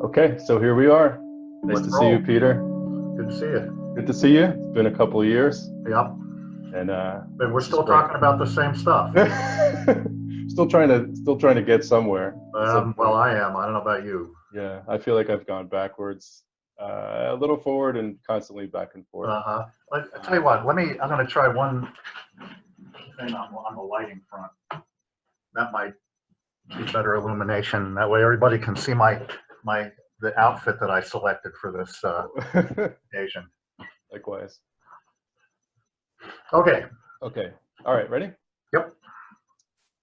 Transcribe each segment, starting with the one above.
Okay, so here we are. Nice to see you, Peter. Good to see you. Good to see you. It's been a couple of years. Yep. And But we're still talking about the same stuff. still trying to get somewhere. Well, I am. I don't know about you. Yeah, I feel like I've gone backwards, a little forward, and constantly back and forth. I tell you what. I'm going to try one thing on the lighting front. That might be better illumination. That way, everybody can see the outfit that I selected for this occasion. Likewise. Okay. Okay. All right. Ready? Yep.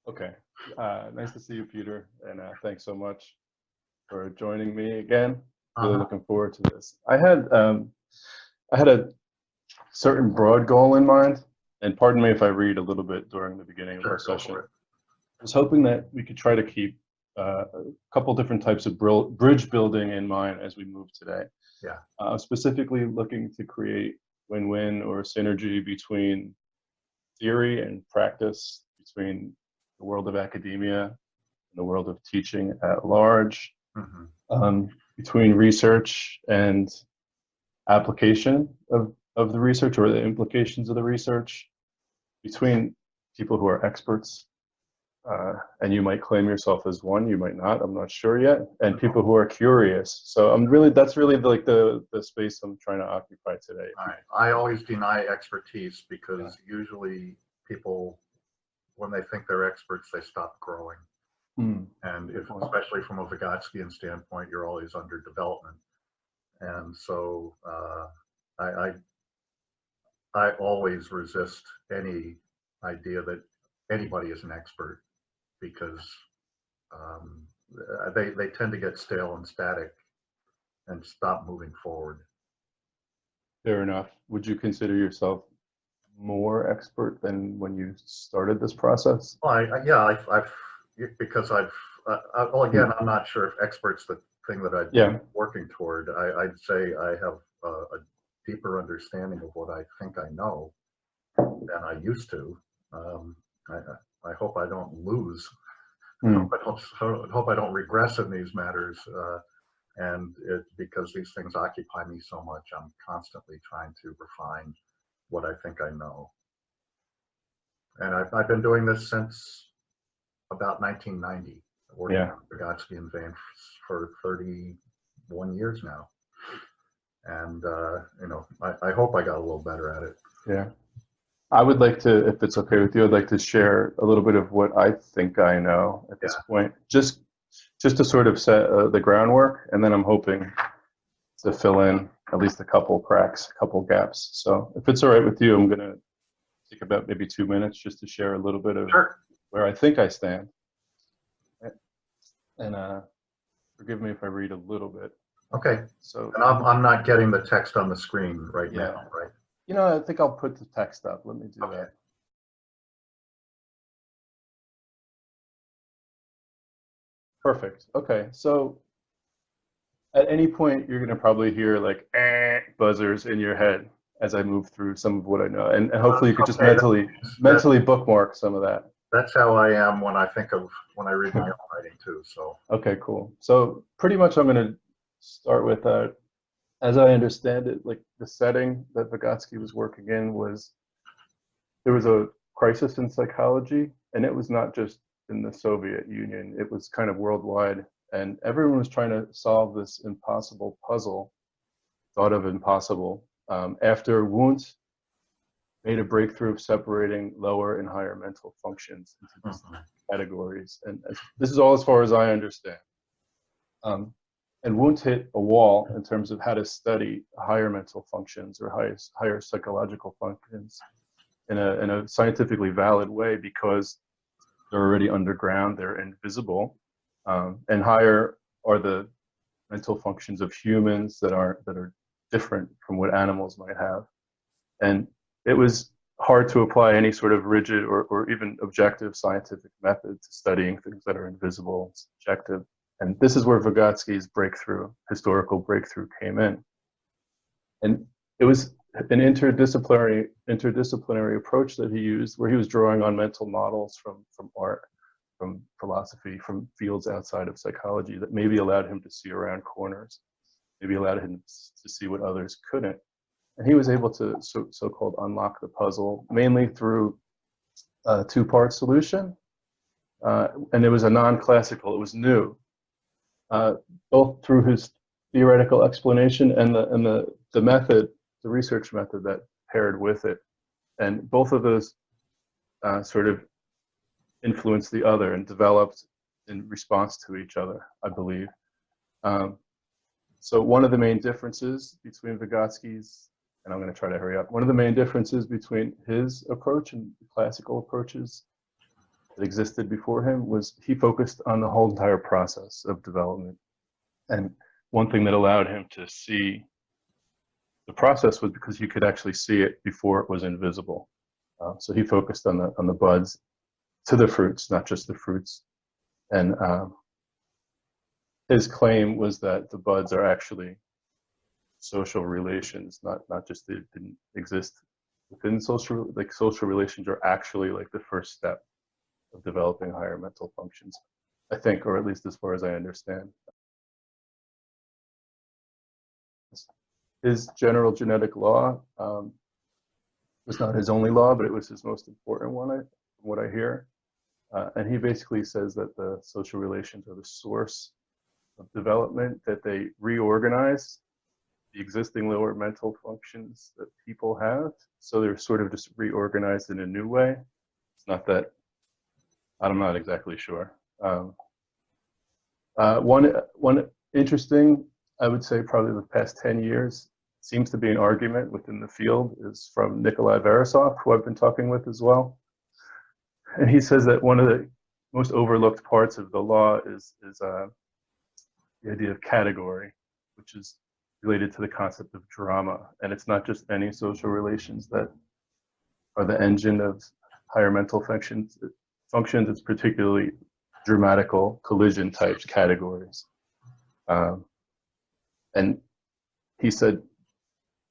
Okay. Nice to see you, Peter, and thanks so much for joining me again. Really looking forward to this. I had a certain broad goal in mind, and pardon me if I read a little bit during the beginning of our session. I was hoping that we could try to keep a couple different types of bridge building in mind as we move today. Yeah. Specifically looking to create win-win or synergy between theory and practice, between the world of academia and the world of teaching at large, between research and application of the research or the implications of the research, between people who are experts, and you might claim yourself as one, you might not, I'm not sure yet, and people who are curious. So that's really like the space I'm trying to occupy today. All right. I always deny expertise because usually people, when they think they're experts, they stop growing. And especially from a Vygotskian standpoint, you're always under development. And so I always resist any idea that anybody is an expert, because they tend to get stale and static and stop moving forward. Fair enough. Would you consider yourself more expert than when you started this process? Well, well, again, I'm not sure if expert's the thing that I'd be working toward. I'd say I have a deeper understanding of what I think I know than I used to. I hope I don't lose. I hope I don't regress in these matters. And because these things occupy me so much, I'm constantly trying to refine what I think I know. And I've been doing this since about 1990, working in the Vygotskian vein for 31 years now. And, I hope I got a little better at it. Yeah. I would like to, if it's okay with you, I'd like to share a little bit of what I think I know at this point, just to sort of set the groundwork, and then I'm hoping to fill in at least a couple cracks, a couple gaps. So if it's all right with you, I'm going to take about maybe 2 minutes just to share a little bit of where I think I stand. And forgive me if I read a little bit. Okay. So, and I'm not getting the text on the screen right now, right? I think I'll put the text up. Let me do that. Perfect. Okay. So at any point, you're going to probably hear like buzzers in your head as I move through some of what I know. And hopefully you could just mentally bookmark some of that. That's how I am when I read my own writing too. So. Okay, cool. So pretty much I'm going to start with, as I understand it, like the setting that Vygotsky was working in was, there was a crisis in psychology, and it was not just in the Soviet Union, it was kind of worldwide, and everyone was trying to solve this impossible puzzle, thought of impossible, after Wundt made a breakthrough of separating lower and higher mental functions into these categories. And this is all as far as I understand. And Wundt hit a wall in terms of how to study higher mental functions or higher psychological functions in a scientifically valid way, because they're already underground, they're invisible, and higher are the mental functions of humans that are different from what animals might have. And it was hard to apply any sort of rigid or even objective scientific method to studying things that are invisible, subjective. And this is where Vygotsky's historical breakthrough came in. And it was an interdisciplinary approach that he used, where he was drawing on mental models from art, from philosophy, from fields outside of psychology that maybe allowed him to see around corners, maybe allowed him to see what others couldn't. And he was able to so-called unlock the puzzle, mainly through a two-part solution. And it was a non-classical, it was new, both through his theoretical explanation and the method, the research method that paired with it. And both of those sort of influenced the other and developed in response to each other, I believe. So one of the main differences between Vygotsky's, and I'm going to try to hurry up, one of the main differences between his approach and the classical approaches that existed before him was he focused on the whole entire process of development. And one thing that allowed him to see the process was because you could actually see it before it was invisible. So he focused on the buds to the fruits, not just the fruits. And his claim was that the buds are actually social relations, not just they didn't exist within social, like social relations are actually like the first step of developing higher mental functions, I think, or at least as far as I understand. His general genetic law was not his only law, but it was his most important one, from what I hear. And he basically says that the social relations are the source of development, that they reorganize the existing lower mental functions that people have. So they're sort of just reorganized in a new way. It's not that, I'm not exactly sure. One interesting, I would say probably the past 10 years, seems to be an argument within the field is from Nikolai Verasov, who I've been talking with as well. And he says that one of the most overlooked parts of the law is the idea of category, which is related to the concept of drama. And it's not just any social relations that are the engine of higher mental functions. It's particularly dramatical collision types categories. And he said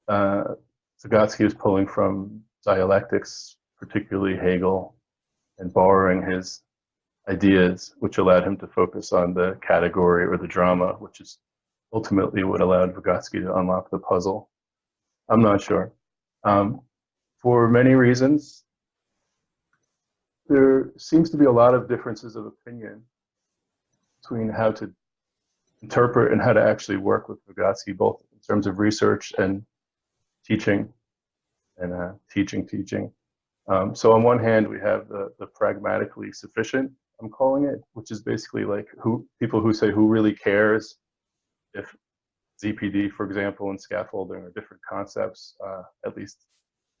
Vygotsky was pulling from dialectics, particularly Hegel, and borrowing his ideas, which allowed him to focus on the category or the drama, which is ultimately what allowed Vygotsky to unlock the puzzle. I'm not sure. For many reasons, there seems to be a lot of differences of opinion between how to interpret and how to actually work with Vygotsky, both in terms of research and teaching, and teaching. So on one hand, we have the pragmatically sufficient, I'm calling it, which is basically like people who say who really cares if ZPD, for example, and scaffolding are different concepts. At least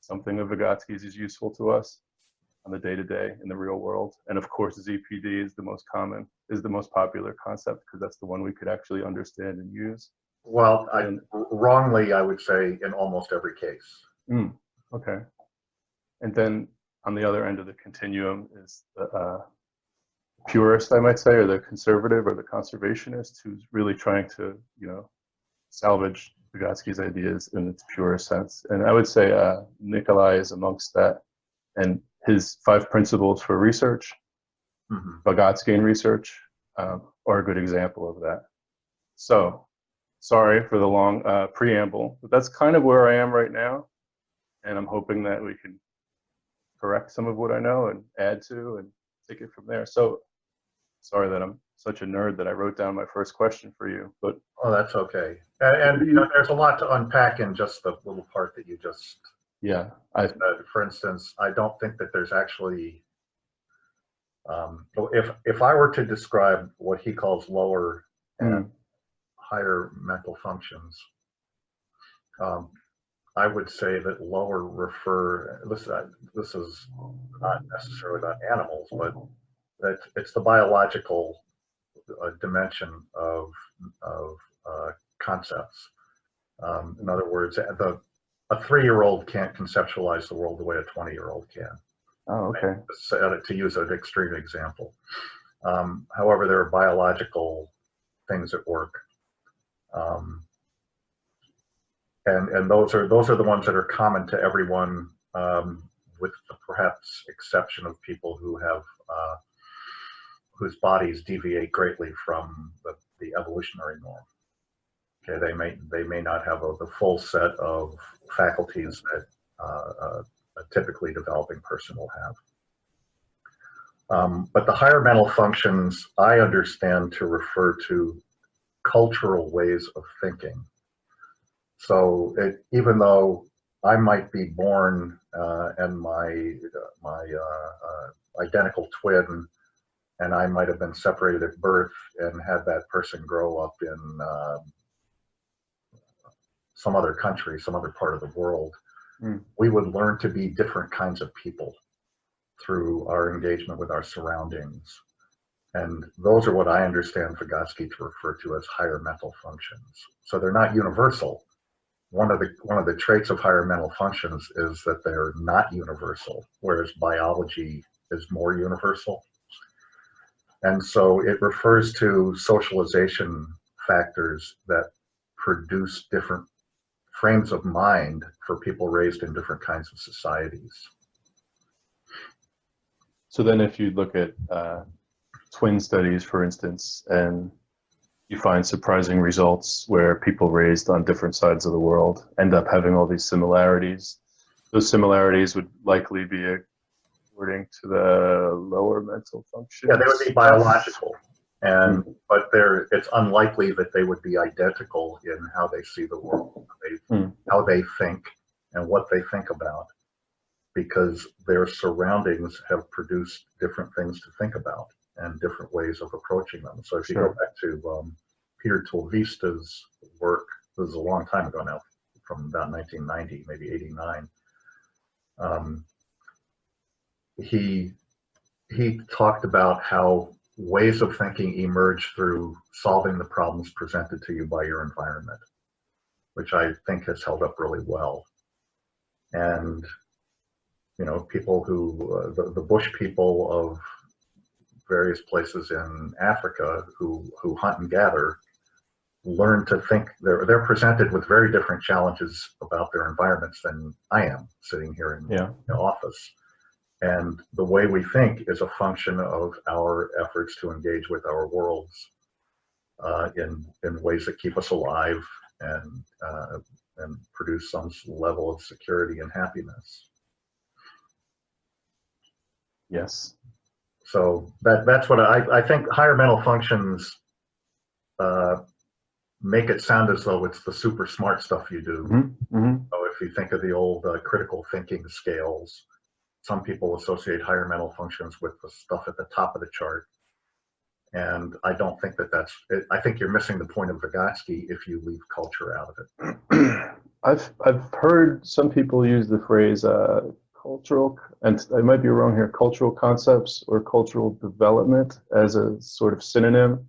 something of Vygotsky's is useful to us on the day-to-day in the real world. And of course, ZPD is the most common, is the most popular concept because that's the one we could actually understand and use. Well, wrongly, I would say in almost every case. Okay. And then on the other end of the continuum is the purist, I might say, or the conservative or the conservationist, who's really trying to, salvage Vygotsky's ideas in its purest sense. And I would say Nikolai is amongst that. And his 5 principles for research, Vygotskian research, are a good example of that. So, sorry for the long preamble, but that's kind of where I am right now. And I'm hoping that we can correct some of what I know and add to and take it from there. So, sorry that I'm such a nerd that I wrote down my first question for you, but. Oh, that's okay. And there's a lot to unpack in just the little part that you just. Yeah. For instance, I don't think that there's actually, if I were to describe what he calls lower and higher mental functions, I would say that lower this is not necessarily about animals, but that it's the biological dimension of concepts. In other words, a 3-year-old can't conceptualize the world the way a 20-year-old can. Oh, okay. To use an extreme example. However, there are biological things at work. And those are the ones that are common to everyone, with the perhaps exception of people who have whose bodies deviate greatly from the evolutionary norm. Okay, they may not have the full set of faculties that a typically developing person will have. But the higher mental functions I understand to refer to cultural ways of thinking. So even though I might be born and my identical twin, and I might have been separated at birth and had that person grow up in some other country, some other part of the world, we would learn to be different kinds of people through our engagement with our surroundings. And those are what I understand Vygotsky to refer to as higher mental functions. So they're not universal. One of the traits of higher mental functions is that they're not universal, whereas biology is more universal. And so it refers to socialization factors that produce different frames of mind for people raised in different kinds of societies. So then if you look at twin studies, for instance, and you find surprising results where people raised on different sides of the world end up having all these similarities, those similarities would likely be according to the lower mental functions. Yeah, they would be biological, but it's unlikely that they would be identical in how they see the world, how they think, and what they think about, because their surroundings have produced different things to think about and different ways of approaching them. So if you go back to Peter Tulvista's work, this is a long time ago now, from about 1990, maybe 89, he talked about how ways of thinking emerge through solving the problems presented to you by your environment, which I think has held up really well. And you know, people who the bush people of various places in Africa who hunt and gather learn to think. They're presented with very different challenges about their environments than I am sitting here in the office. And the way we think is a function of our efforts to engage with our worlds in ways that keep us alive and produce some level of security and happiness. Yes. So that's what I think higher mental functions make it sound as though it's the super smart stuff you do. So if you think of the old critical thinking scales, some people associate higher mental functions with the stuff at the top of the chart. And I don't think that's it. I think you're missing the point of Vygotsky if you leave culture out of it. I've heard some people use the phrase cultural, and I might be wrong here, cultural concepts or cultural development as a sort of synonym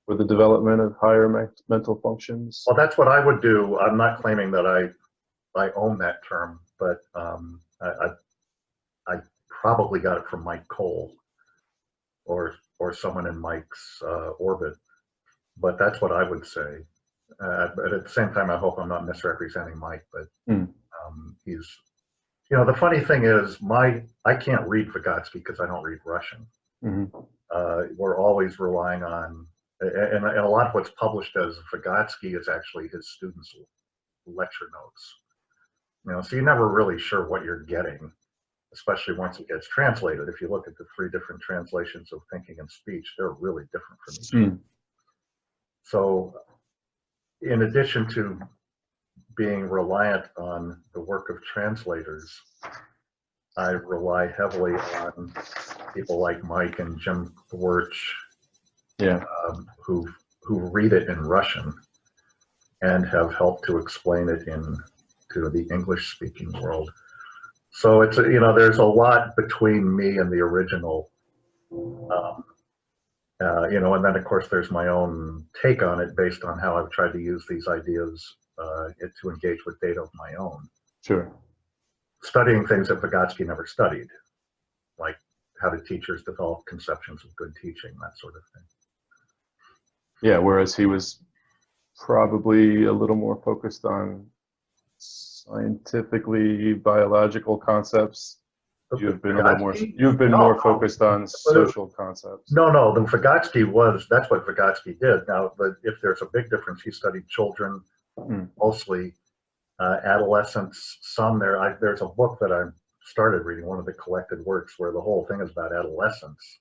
for the development of higher mental functions. Well, that's what I would do. I'm not claiming that I own that term, but I probably got it from Mike Cole or someone in Mike's orbit, but that's what I would say. But at the same time, I hope I'm not misrepresenting Mike, but he's, you know, the funny thing is I can't read Vygotsky because I don't read Russian. We're always relying on, and a lot of what's published as Vygotsky is actually his students' lecture notes. You know, so you're never really sure what you're getting, especially once it gets translated. If you look at the 3 different translations of Thinking and Speech, they're really different from each other. So in addition to being reliant on the work of translators, I rely heavily on people like Mike and Jim Thwirch, who read it in Russian and have helped to explain it to the English-speaking world. So it's, you know, there's a lot between me and the original, you know, and then of course there's my own take on it based on how I've tried to use these ideas to engage with data of my own. Sure. Studying things that Vygotsky never studied, like how do teachers develop conceptions of good teaching, that sort of thing. Yeah, whereas he was probably a little more focused on scientifically biological concepts. You've been a little more. Vygotsky? You've been No, more no. focused on social concepts. No, the Vygotsky that's what Vygotsky did. Now, but if there's a big difference, he studied children, mostly adolescents, some there. There's a book that I started reading, one of the collected works, where the whole thing is about adolescence,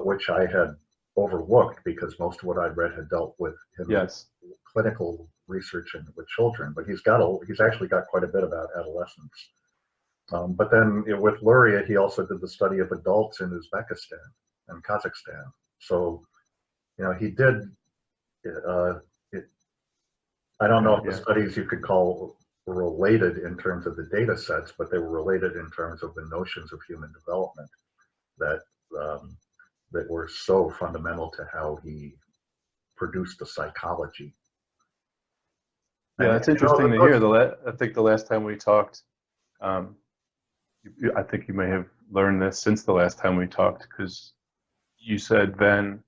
which I had overlooked because most of what I'd read had dealt with clinical research and with children. But he's actually got quite a bit about adolescence. But then with Luria, he also did the study of adults in Uzbekistan and Kazakhstan. So, he did. I don't know if the studies you could call related in terms of the data sets, but they were related in terms of the notions of human development that that were so fundamental to how he produced the psychology. Yeah, it's interesting to hear. I think the last time we talked, I think you may have learned this since the last time we talked, because you said then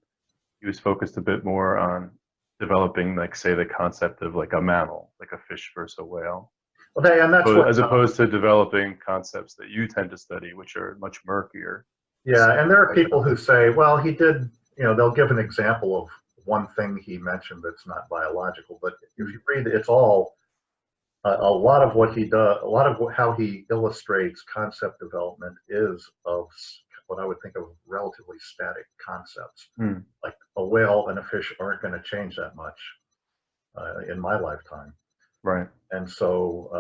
he was focused a bit more on developing, like, say, the concept of like a mammal, like a fish versus a whale. Okay, and that's as opposed to developing concepts that you tend to study, which are much murkier. Yeah, and there are people who say, well, he did, they'll give an example of one thing he mentioned that's not biological, but if you read, it's all, a lot of what he does, a lot of how he illustrates concept development is of what I would think of relatively static concepts. Like a whale and a fish aren't going to change that much in my lifetime. Right. And so,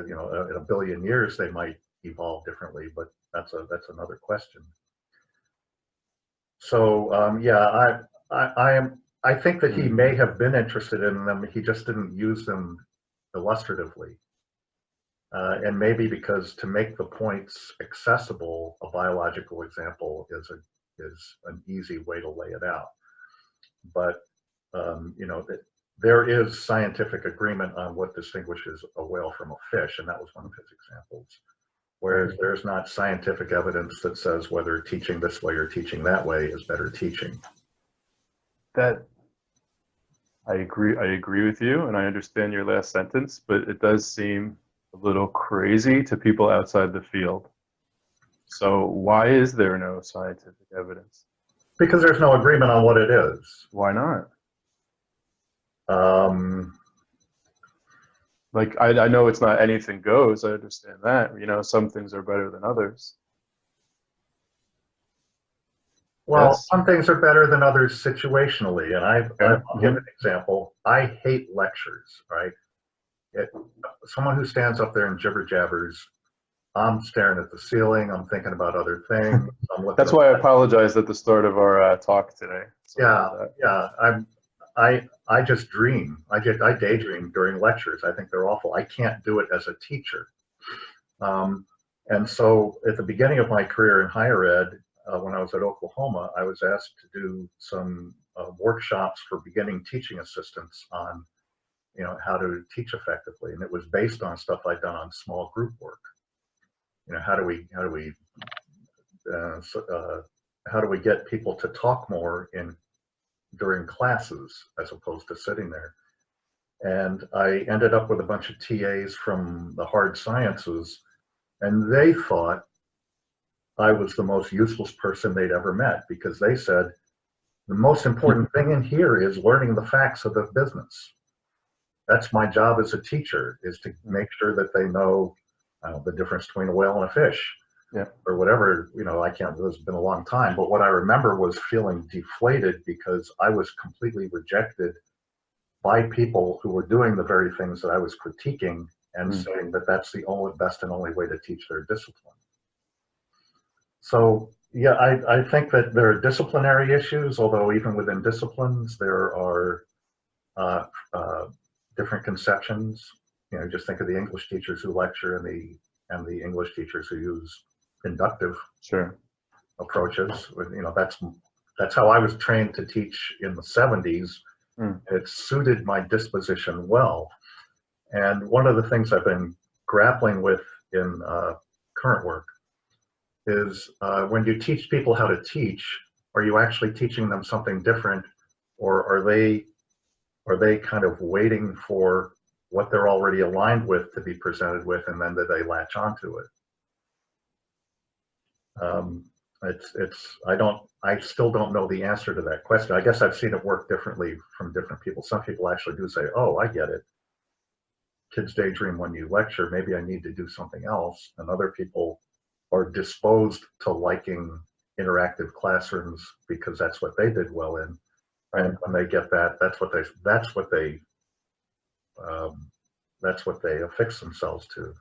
in a billion years, they might evolve differently, but that's another question. So, I think that he may have been interested in them. He just didn't use them illustratively. And maybe because to make the points accessible, a biological example is an easy way to lay it out. But there is scientific agreement on what distinguishes a whale from a fish, and that was one of his examples. Whereas there's not scientific evidence that says whether teaching this way or teaching that way is better teaching. That I agree with you, and I understand your last sentence, but it does seem a little crazy to people outside the field. So why is there no scientific evidence? Because there's no agreement on what it is. Why not? Like, I know it's not anything goes. I understand that. Some things are better than others. Well, some things are better than others situationally, and I'll give an example. I hate lectures, right? Someone who stands up there and jibber jabbers, I'm staring at the ceiling, I'm thinking about other things. That's why I apologized at the start of our talk today. I just dream. I daydream during lectures. I think they're awful. I can't do it as a teacher. And so at the beginning of my career in higher ed, when I was at Oklahoma, I was asked to do some workshops for beginning teaching assistants on, how to teach effectively, and it was based on stuff I'd done on small group work. How do we get people to talk more during classes as opposed to sitting there? And I ended up with a bunch of TAs from the hard sciences, and they thought I was the most useless person they'd ever met, because they said, the most important thing in here is learning the facts of the business. That's my job as a teacher, is to make sure that they know the difference between a whale and a fish, or whatever. I can't, it's been a long time, but what I remember was feeling deflated because I was completely rejected by people who were doing the very things that I was critiquing and saying that that's the best and only way to teach their discipline. So yeah, I think that there are disciplinary issues, although even within disciplines there are different conceptions. Just think of the English teachers who lecture and the English teachers who use inductive approaches. That's how I was trained to teach in the 70s. It suited my disposition well. And one of the things I've been grappling with in current work is when you teach people how to teach, are you actually teaching them something different, or are they kind of waiting for what they're already aligned with to be presented with, and then do they latch onto it? I still don't know the answer to that question. I guess I've seen it work differently from different people. Some people actually do say, oh, I get it. Kids daydream when you lecture, maybe I need to do something else. And other people are disposed to liking interactive classrooms because that's what they did well in. And when they get that, that's what they affix themselves to.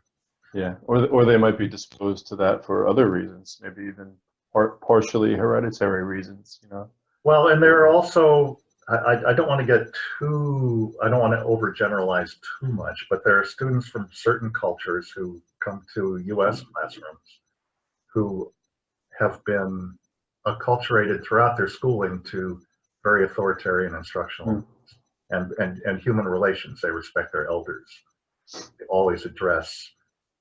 Yeah, or they might be disposed to that for other reasons, maybe even partially hereditary reasons, you know. Well, and there are also, I don't want to get too, I don't want to overgeneralize too much, but there are students from certain cultures who come to US classrooms who have been acculturated throughout their schooling to very authoritarian instructional and human relations. They respect their elders. They always address,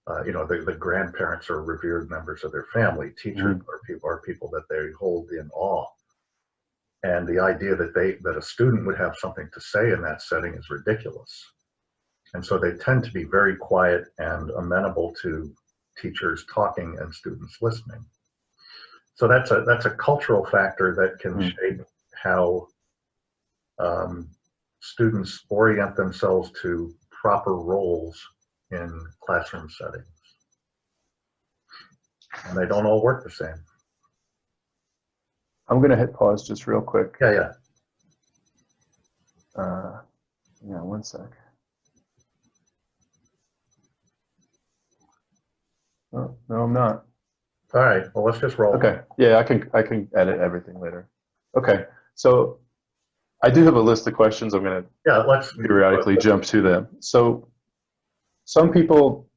the grandparents are revered members of their family. Teachers are people that they hold in awe. And the idea that a student would have something to say in that setting is ridiculous. And so they tend to be very quiet and amenable to teachers talking and students listening. So that's a cultural factor that can shape how students orient themselves to proper roles in classroom settings. And they don't all work the same. I'm going to hit pause just real quick. Yeah. Yeah, one sec. Oh, no, I'm not. All right, well, let's just roll. Okay, yeah, I can edit everything later. Okay, so I do have a list of questions. I'm going to let's periodically jump to them. So some people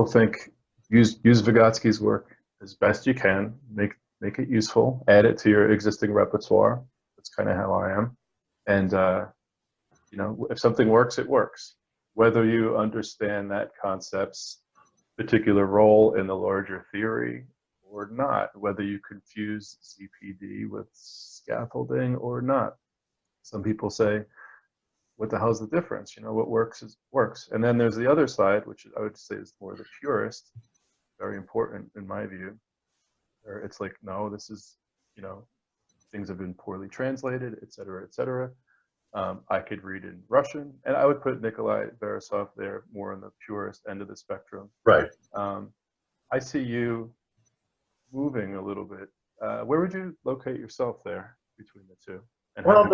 think use Vygotsky's work as best you can, make it useful, add it to your existing repertoire. That's kind of how I am. And if something works, it works. Whether you understand that concept's particular role in the larger theory or not, whether you confuse ZPD with scaffolding or not. Some people say, what the hell's the difference? What works works. And then there's the other side, which I would say is more the purist, very important in my view. Where it's like, no, this is, things have been poorly translated, et cetera, et cetera. I could read in Russian, and I would put Nikolai Borisov there more on the purist end of the spectrum. Right. I see you moving a little bit. Where would you locate yourself there between the two? And well,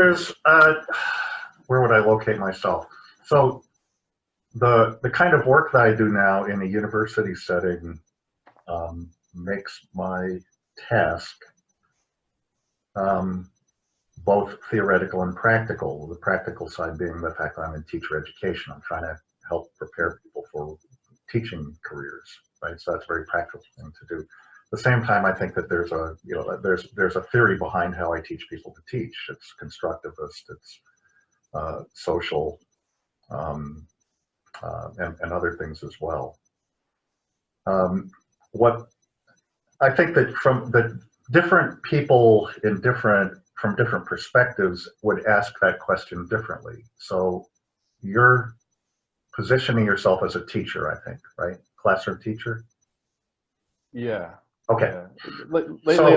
where would I locate myself? So the kind of work that I do now in a university setting makes my task both theoretical and practical. The practical side being the fact that I'm in teacher education. I'm trying to help prepare people for teaching careers, right? So that's a very practical thing to do. At the same time, I think that there's a theory behind how I teach people to teach. It's constructivist, it's social, and other things as well. What I think that from the different people from different perspectives would ask that question differently. So you're positioning yourself as a teacher, I think, right? Classroom teacher? Yeah. Okay. Yeah. Lately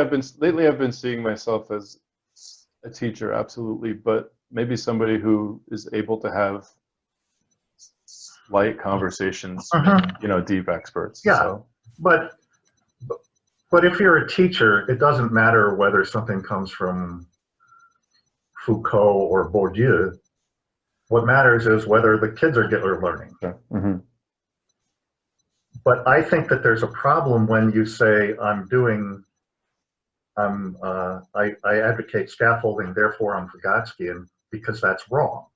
I've been seeing myself as a teacher, absolutely, but maybe somebody who is able to have light conversations, deep experts. Yeah. So. But if you're a teacher, it doesn't matter whether something comes from Foucault or Bourdieu. What matters is whether the kids are learning. Yeah. But I think that there's a problem when you say, I advocate scaffolding, therefore I'm Vygotskian, because that's wrong.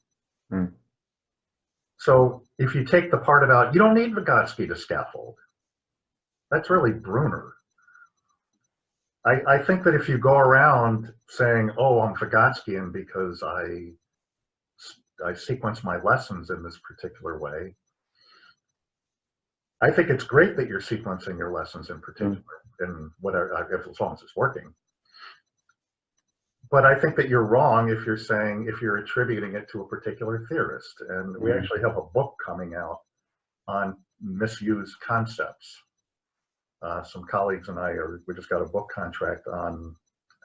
So if you take the part about, you don't need Vygotsky to scaffold, that's really Bruner. I think that if you go around saying, oh, I'm Vygotskian because I sequence my lessons in this particular way, I think it's great that you're sequencing your lessons in particular, in whatever, as long as it's working. But I think that you're wrong if you're attributing it to a particular theorist. And we actually have a book coming out on misused concepts. Some colleagues and we just got a book contract on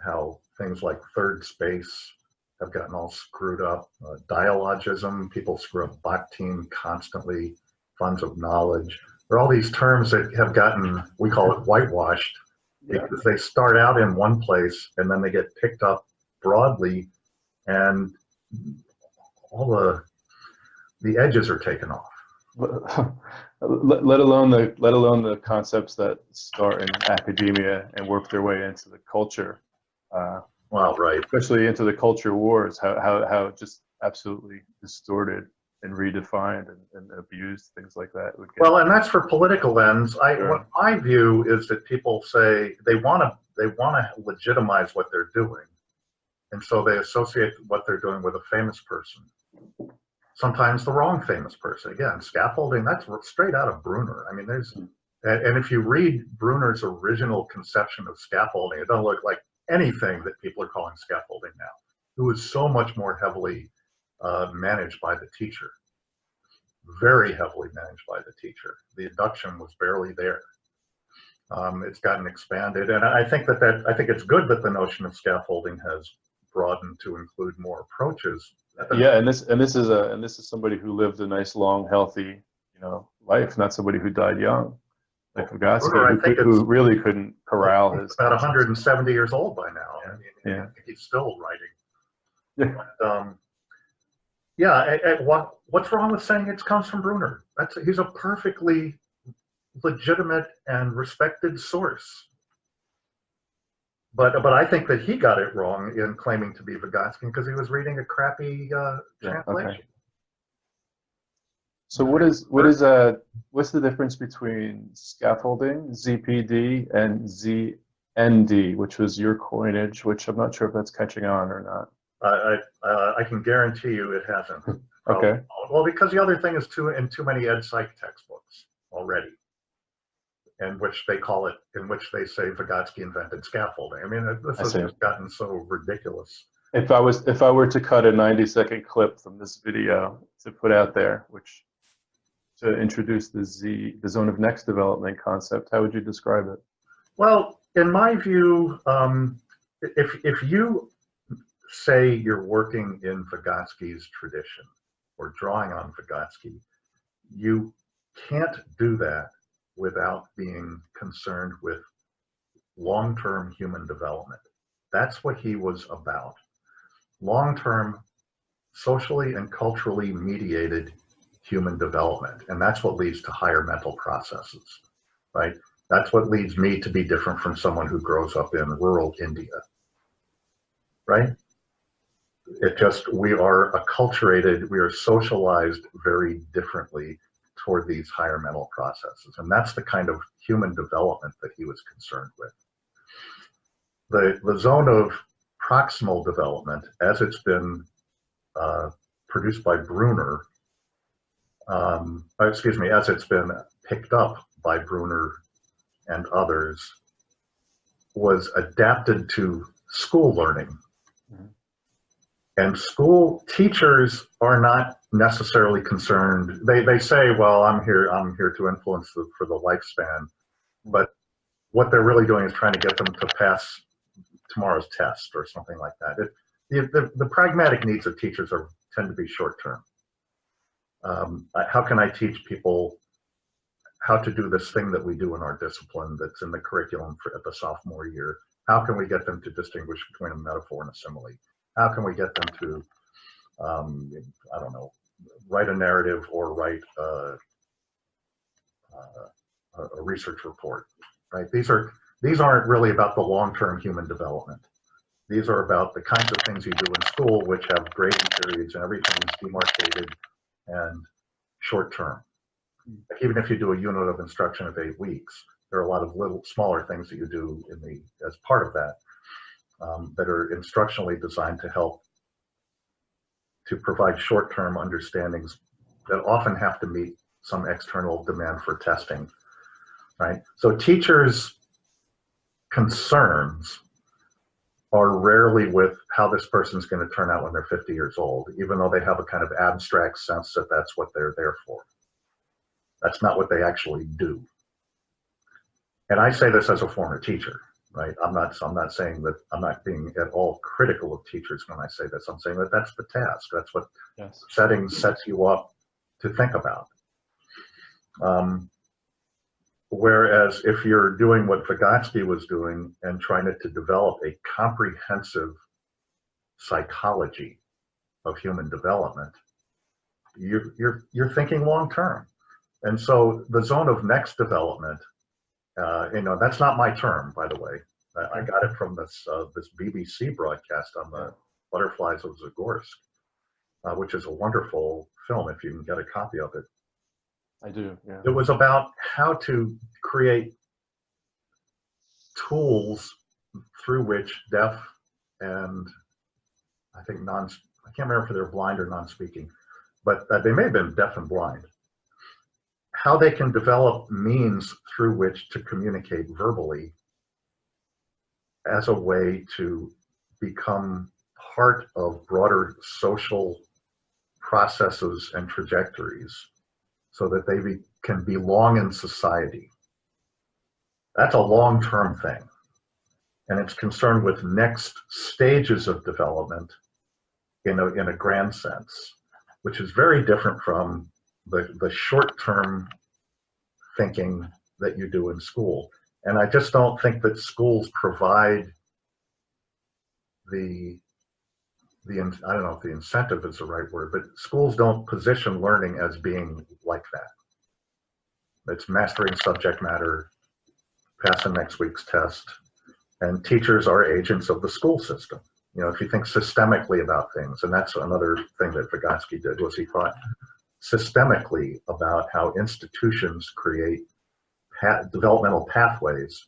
how things like third space have gotten all screwed up. Dialogism, people screw up Bakhtin constantly, funds of knowledge. There are all these terms that have gotten, we call it whitewashed, because they start out in one place and then they get picked up broadly, and all the edges are taken off. Let alone the concepts that start in academia and work their way into the culture. Well, right. Especially into the culture wars, how just absolutely distorted and redefined and abused things like that would get. Well, and that's for political ends. What my view is that people say they want to legitimize what they're doing, and so they associate what they're doing with a famous person. Sometimes the wrong famous person. Again, scaffolding, that's straight out of Bruner. I mean, and if you read Bruner's original conception of scaffolding, it doesn't look like anything that people are calling scaffolding now. It was so much more heavily managed by the teacher. Very heavily managed by the teacher. The induction was barely there. It's gotten expanded, and I think I think it's good that the notion of scaffolding has broadened to include more approaches. Yeah, and this is somebody who lived a nice, long, healthy, life, not somebody who died young, like Vygotsky, who really couldn't corral his. About 170 years old by now. I mean, I think he's still writing. Yeah. But, what's wrong with saying it comes from Bruner? He's a perfectly legitimate and respected source. But I think that he got it wrong in claiming to be Vygotsky because he was reading a crappy translation. Okay. So what's the difference between scaffolding, ZPD, and ZND, which was your coinage, which I'm not sure if that's catching on or not. I can guarantee you it hasn't. Okay. Well, because the other thing is in too many ed psych textbooks already, in which they say Vygotsky invented scaffolding. I mean, this has just gotten so ridiculous. If I were to cut a 90-second clip from this video to put out there, to introduce the zone of next development concept, how would you describe it? Well, in my view, if you say you're working in Vygotsky's tradition or drawing on Vygotsky, you can't do that without being concerned with long-term human development. That's what he was about. Long-term, socially and culturally mediated human development. And that's what leads to higher mental processes, right? That's what leads me to be different from someone who grows up in rural India, right? We are acculturated, we are socialized very differently toward these higher mental processes. And that's the kind of human development that he was concerned with. The zone of proximal development, as it's been produced by Bruner, as it's been picked up by Bruner and others, was adapted to school learning. And school teachers are not necessarily concerned. They say, well, I'm here to influence for the lifespan. But what they're really doing is trying to get them to pass tomorrow's test or something like that. The pragmatic needs of teachers tend to be short term. How can I teach people how to do this thing that we do in our discipline that's in the curriculum at the sophomore year? How can we get them to distinguish between a metaphor and a simile? How can we get them to, I don't know, write a narrative or write a research report, right? These aren't really about the long-term human development. These are about the kinds of things you do in school, which have grading periods and everything is demarcated and short-term. Like even if you do a unit of instruction of 8 weeks, there are a lot of little smaller things that you do as part of that that are instructionally designed to help to provide short-term understandings that often have to meet some external demand for testing, right? So teachers' concerns are rarely with how this person's going to turn out when they're 50 years old, even though they have a kind of abstract sense that that's what they're there for. That's not what they actually do. And I say this as a former teacher, right? I'm not saying that, I'm not being at all critical of teachers when I say this. I'm saying that that's the task. That's what setting sets you up to think about. Whereas if you're doing what Vygotsky was doing and trying to develop a comprehensive psychology of human development, you're thinking long term. And so the zone of next development, that's not my term, by the way. I got it from this BBC broadcast on the butterflies of Zagorsk, which is a wonderful film if you can get a copy of it. I do, yeah. It was about how to create tools through which deaf and I can't remember if they're blind or non-speaking, but they may have been deaf and blind, how they can develop means through which to communicate verbally as a way to become part of broader social processes and trajectories so that they can belong in society. That's a long-term thing. And it's concerned with next stages of development in a grand sense, which is very different from the short-term thinking that you do in school. And I just don't think that schools provide I don't know if the incentive is the right word, but schools don't position learning as being like that. It's mastering subject matter, passing next week's test, and teachers are agents of the school system. If you think systemically about things, and that's another thing that Vygotsky did, was he thought systemically about how institutions create developmental pathways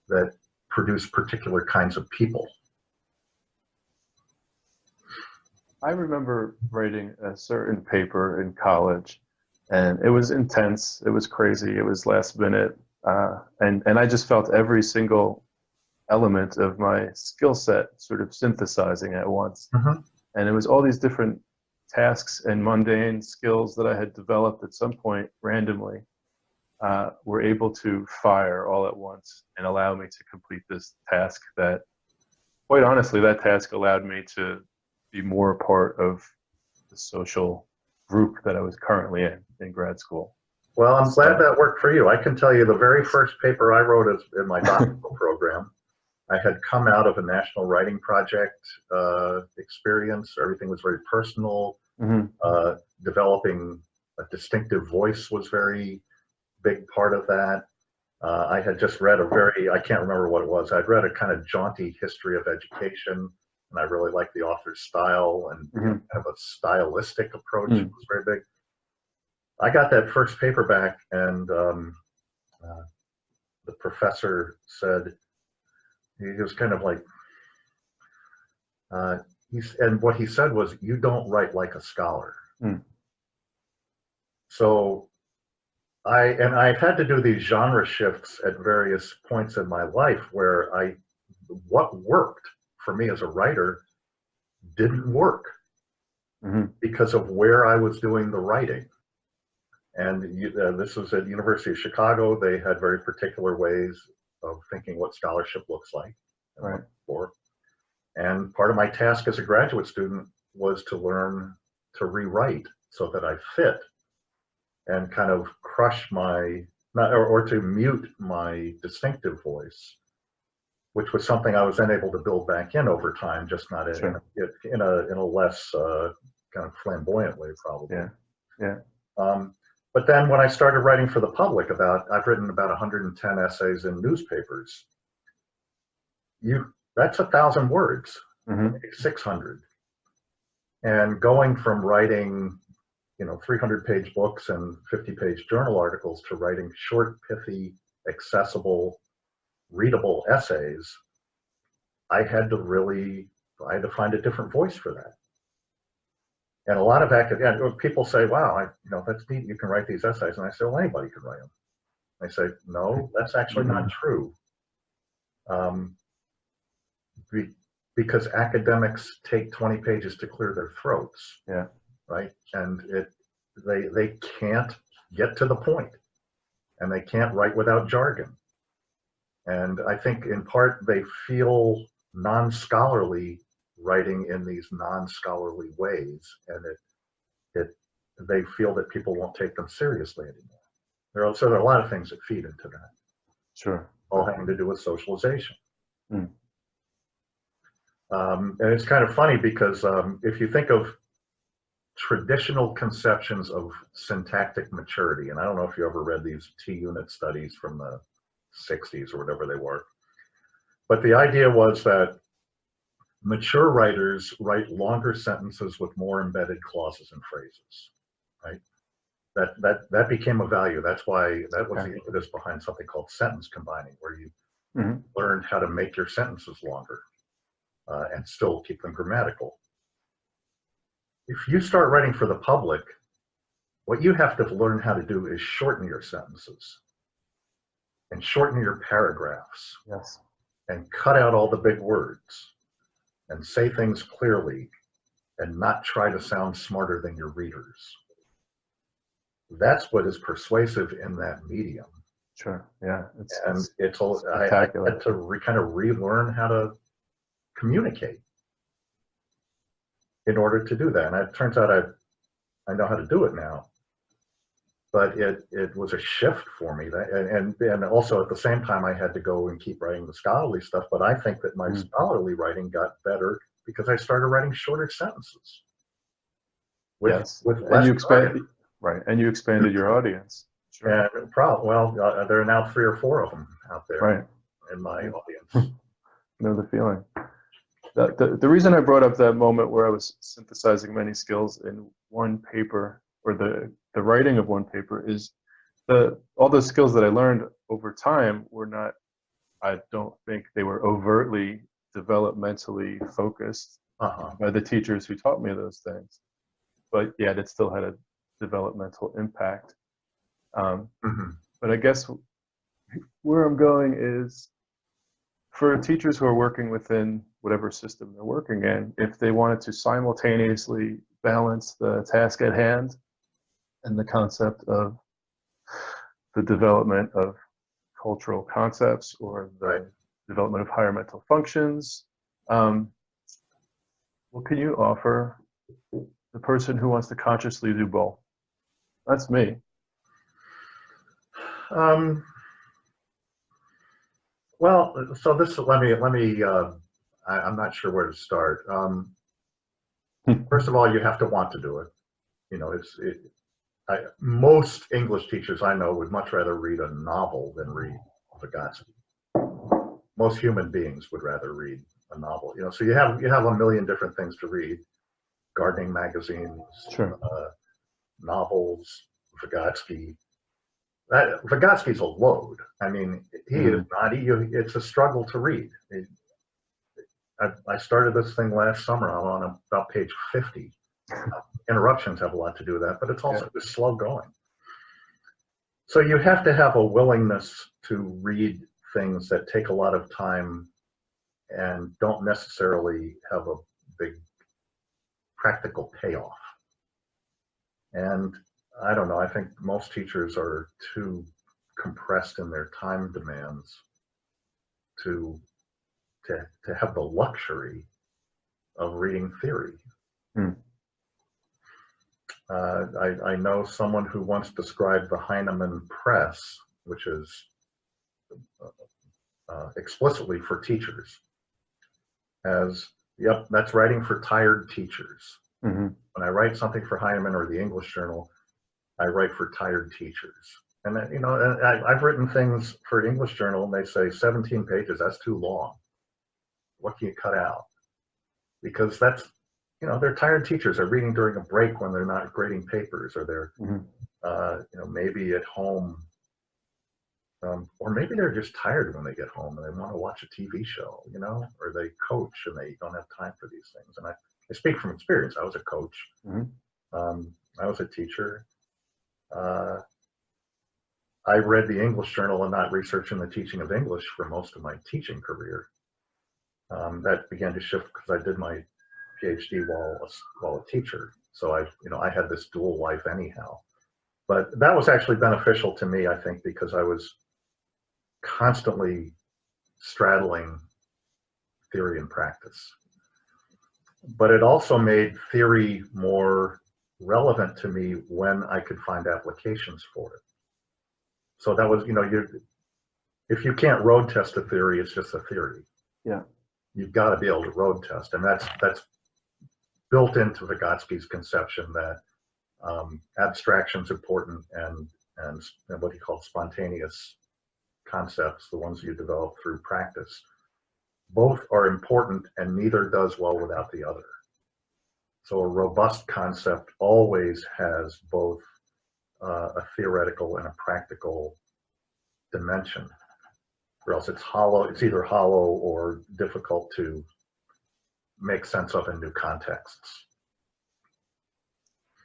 that produce particular kinds of people. I remember writing a certain paper in college, and it was intense, it was crazy, it was last minute, and I just felt every single element of my skill set sort of synthesizing at once. Mm-hmm. And it was all these different tasks and mundane skills that I had developed at some point randomly were able to fire all at once and allow me to complete this task that, quite honestly, that task allowed me to be more a part of the social group that I was currently in grad school. Well, I'm glad that worked for you. I can tell you the very first paper I wrote in my doctoral program, I had come out of a national writing project experience. Everything was very personal. Mm-hmm. Developing a distinctive voice was very big part of that. I had just read I can't remember what it was. I'd read a kind of jaunty history of education, and I really liked the author's style and kind of a stylistic approach was very big. I got that first paper back, and the professor said, he was kind of like, and what he said was, "You don't write like a scholar." So I've had to do these genre shifts at various points in my life where what worked for me as a writer didn't work because of where I was doing the writing. And this was at University of Chicago. They had very particular ways of thinking what scholarship looks like. Right. And part of my task as a graduate student was to learn to rewrite so that I fit and kind of crush or to mute my distinctive voice, which was something I was then able to build back in over time, just not in a less kind of flamboyant way, probably. Yeah. But then when I started writing for the public I've written about 110 essays in newspapers. That's 1,000 words, 600. And going from writing, 300-page books and 50-page journal articles to writing short, pithy, accessible, readable essays, I had to find a different voice for that. And a lot of people say, "Wow, that's neat. You can write these essays." And I say, "Well, anybody can write them." I say, "No, that's actually not true." Because academics take 20 pages to clear their throats. Yeah. Right? And they can't get to the point, and they can't write without jargon. And I think in part they feel non-scholarly writing in these non-scholarly ways, and they feel that people won't take them seriously anymore. So there are a lot of things that feed into that. Sure. All having to do with socialization. Mm. And it's kind of funny because if you think of traditional conceptions of syntactic maturity, and I don't know if you ever read these T-unit studies from the 60s or whatever they were, but the idea was that mature writers write longer sentences with more embedded clauses and phrases, right? That became a value. That's why that was the impetus behind something called sentence combining, where you learned how to make your sentences longer and still keep them grammatical. If you start writing for the public, what you have to learn how to do is shorten your sentences and shorten your paragraphs. Yes. And cut out all the big words and say things clearly and not try to sound smarter than your readers. That's what is persuasive in that medium. Sure. Yeah. I had to kind of relearn how to communicate in order to do that. And it turns out I know how to do it now. But it was a shift for me. And also at the same time, I had to go and keep writing the scholarly stuff. But I think that my scholarly writing got better because I started writing shorter sentences. With and you expanded, right? And you expanded your audience. Sure. And there are now 3 or 4 of them out there in my audience. Know the feeling. The reason I brought up that moment where I was synthesizing many skills in one paper, or the writing of one paper, is all those skills that I learned over time were not, I don't think they were overtly developmentally focused by the teachers who taught me those things, but yet it still had a developmental impact. But I guess where I'm going is, for teachers who are working within whatever system they're working in, if they wanted to simultaneously balance the task at hand and the concept of the development of cultural concepts or the development of higher mental functions, what can you offer the person who wants to consciously do both? That's me. Well, so let me I'm not sure where to start. First of all, you have to want to do it. You know, most English teachers I know would much rather read a novel than read Vygotsky. Most human beings would rather read a novel. You know, so you have a million different things to read: gardening magazines, novels, Vygotsky. Vygotsky's a load. I mean, he is not. It's a struggle to read. I started this thing last summer. I'm on about page 50. Interruptions have a lot to do with that, but it's also just slow going. So you have to have a willingness to read things that take a lot of time and don't necessarily have a big practical payoff. And I don't know, I think most teachers are too compressed in their time demands to have the luxury of reading theory. I know someone who once described the Heinemann Press, which is explicitly for teachers, as, yep, that's writing for tired teachers. When I write something for Heinemann or the English Journal, I write for tired teachers. And then, you know, I've written things for the English Journal and they say 17 pages, that's too long. What can you cut out? Because that's, you know, they're tired teachers. They're reading during a break when they're not grading papers, or they're, you know, maybe at home, or maybe they're just tired when they get home and they want to watch a TV show, you know, or they coach and they don't have time for these things. And I speak from experience. I was a coach. I was a teacher. I read the English Journal and not researching the teaching of English for most of my teaching career. That began to shift because I did my PhD while a teacher. So I had this dual life anyhow. But that was actually beneficial to me, I think, because I was constantly straddling theory and practice. But it also made theory more relevant to me when I could find applications for it. So that was, if you can't road test a theory, it's just a theory. Yeah. You've got to be able to road test, and that's built into Vygotsky's conception that abstraction's important, and what he called spontaneous concepts, the ones you develop through practice, both are important, and neither does well without the other. So a robust concept always has both a theoretical and a practical dimension, or else it's hollow. It's either hollow or difficult to make sense of in new contexts.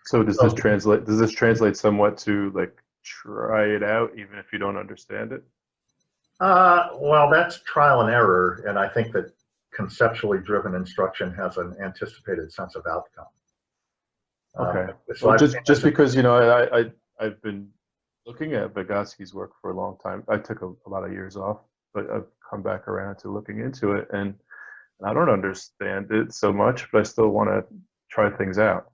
So does this translate? Does this translate somewhat to like try it out even if you don't understand it? Well, that's trial and error, and I think that conceptually driven instruction has an anticipated sense of outcome. Okay. So Well, just because I've been looking at Vygotsky's work for a long time. I took a lot of years off, but I've come back around to looking into it, and I don't understand it so much, but I still want to try things out.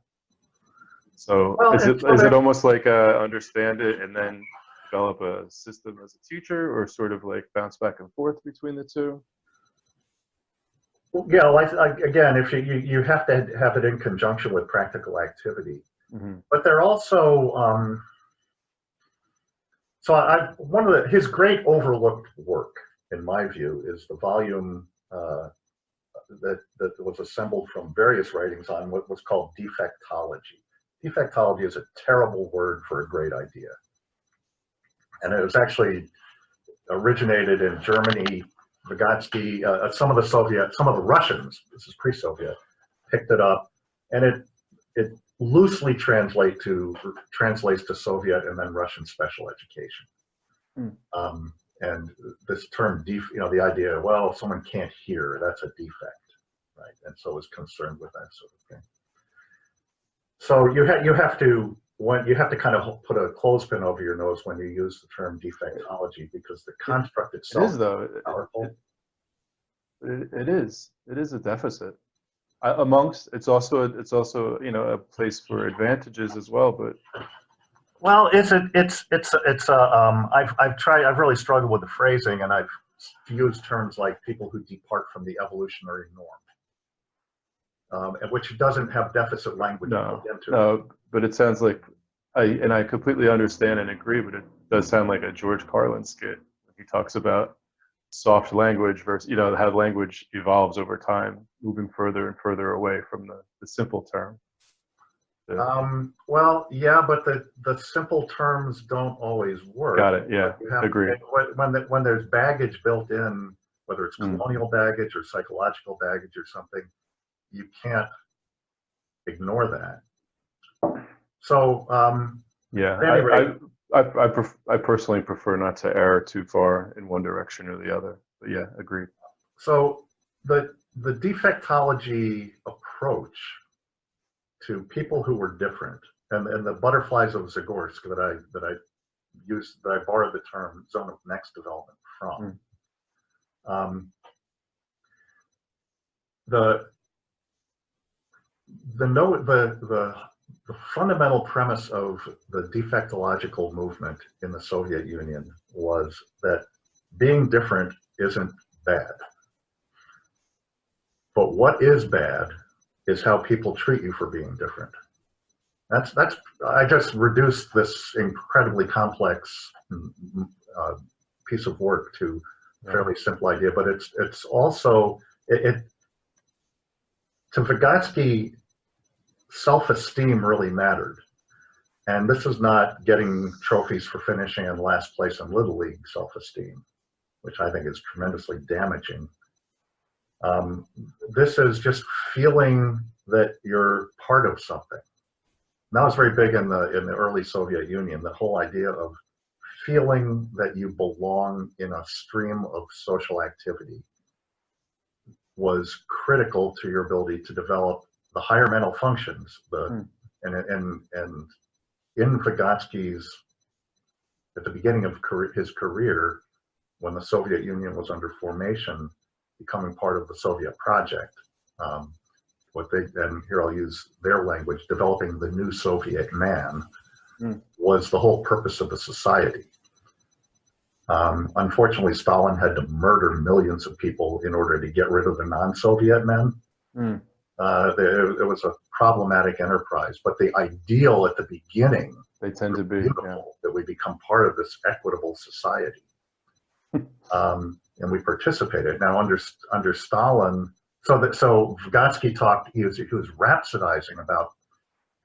So is it almost like understand it and then develop a system as a teacher, or sort of like bounce back and forth between the two? Yeah, again, if you have to have it in conjunction with practical activity, but they're also one of his great overlooked work, in my view, is the volume that was assembled from various writings on what was called defectology. Defectology is a terrible word for a great idea, and it was actually originated in Germany. Vygotsky, some of the Russians, this is pre-Soviet, picked it up, and it loosely translates to Soviet and then Russian special education. And this term, the idea, well, if someone can't hear, that's a defect, right? And so is concerned with that sort of thing. So you have to kind of put a clothespin over your nose when you use the term defectology, because the construct itself is powerful. It is a deficit. It's also a place for advantages as well, but well, I've really struggled with the phrasing, and I've used terms like people who depart from the evolutionary norm, which doesn't have deficit language built into it. No, but it sounds like I completely understand and agree, but it does sound like a George Carlin skit. He talks about soft language versus, how language evolves over time, moving further and further away from the simple term. Well, yeah, but the simple terms don't always work. Got it. Yeah, agreed. When there's baggage built in, whether it's colonial baggage or psychological baggage or something, you can't ignore that. So yeah, anyway, I personally prefer not to err too far in one direction or the other. But yeah, agreed. So the defectology approach to people who were different, and the butterflies of Zagorsk that I borrowed the term zone of next development from. The fundamental premise of the defectological movement in the Soviet Union was that being different isn't bad. But what is bad is how people treat you for being different. I just reduced this incredibly complex piece of work to a fairly simple idea, but it's also to Vygotsky, self-esteem really mattered. And this is not getting trophies for finishing in last place in Little League self-esteem, which I think is tremendously damaging. This is just feeling that you're part of something. And that was very big in the early Soviet Union, the whole idea of feeling that you belong in a stream of social activity was critical to your ability to develop the higher mental functions. And in Vygotsky's, at the beginning of his career, when the Soviet Union was under formation, becoming part of the Soviet project. And here I'll use their language, developing the new Soviet man, was the whole purpose of the society. Unfortunately, Stalin had to murder millions of people in order to get rid of the non-Soviet men. It was a problematic enterprise, but the ideal at the beginning, they tend to be beautiful, that we become part of this equitable society. And we participated. Now under Stalin, so Vygotsky talked, he was rhapsodizing about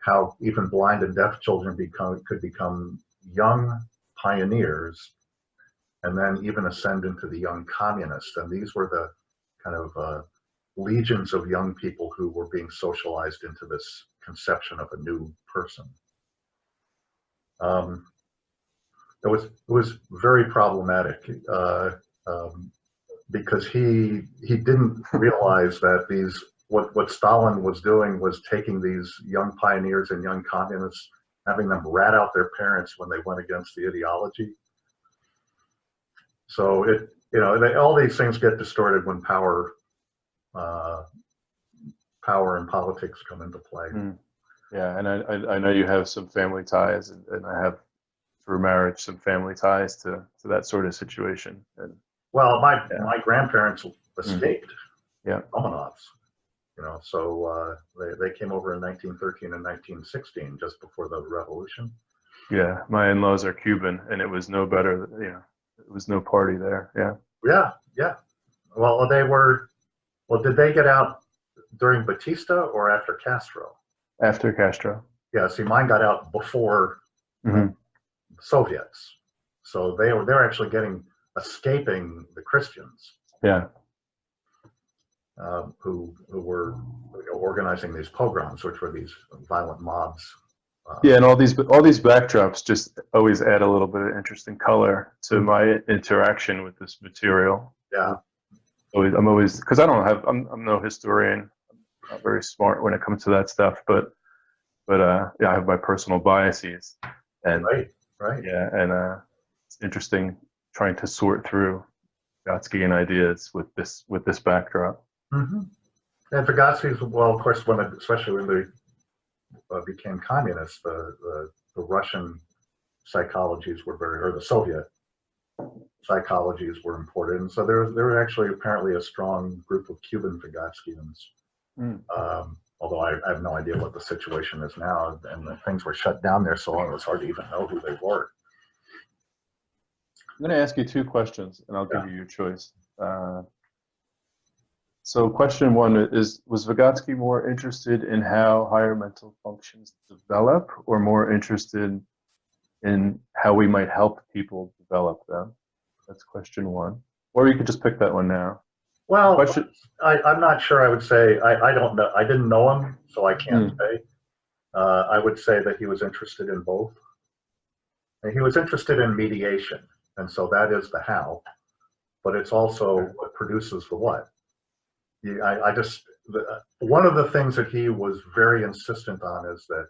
how even blind and deaf children could become young pioneers and then even ascend into the young communists. And these were the kind of legions of young people who were being socialized into this conception of a new person. It was very problematic because he didn't realize that what Stalin was doing was taking these young pioneers and young communists, having them rat out their parents when they went against the ideology. So all these things get distorted when power and politics come into play. Yeah, and I know you have some family ties, and I have through marriage some family ties to that sort of situation. And well, my grandparents escaped Romanovs, so they came over in 1913 and 1916, just before the revolution. Yeah, my in-laws are Cuban, and it was no better. It was no party there. Yeah. Well, did they get out during Batista or after Castro? After Castro. Yeah. See, mine got out before Soviets, so they're actually escaping the Christians. Yeah. Who were organizing these pogroms, which were these violent mobs. Yeah, and all these backdrops just always add a little bit of interesting color to my interaction with this material. Yeah. I'm always because I'm no historian. I'm not very smart when it comes to that stuff, but I have my personal biases. And right. Yeah, and it's interesting trying to sort through Vygotskian ideas with this backdrop. And Vygotsky's, well, of course, especially when they became communists, the Russian psychologies or the Soviet psychologies were imported, and so there was actually apparently a strong group of Cuban Vygotskians. Although I have no idea what the situation is now, and things were shut down there so long it was hard to even know who they were. I'm going to ask you two questions, and I'll give you your choice. So question one is, was Vygotsky more interested in how higher mental functions develop, or more interested in how we might help people develop them? That's question one. Or you could just pick that one now. Well, I'm not sure. I would say, I don't know. I didn't know him, so I can't say. I would say that he was interested in both. And he was interested in mediation, and so that is the how, but it's also what produces the what. One of the things that he was very insistent on is that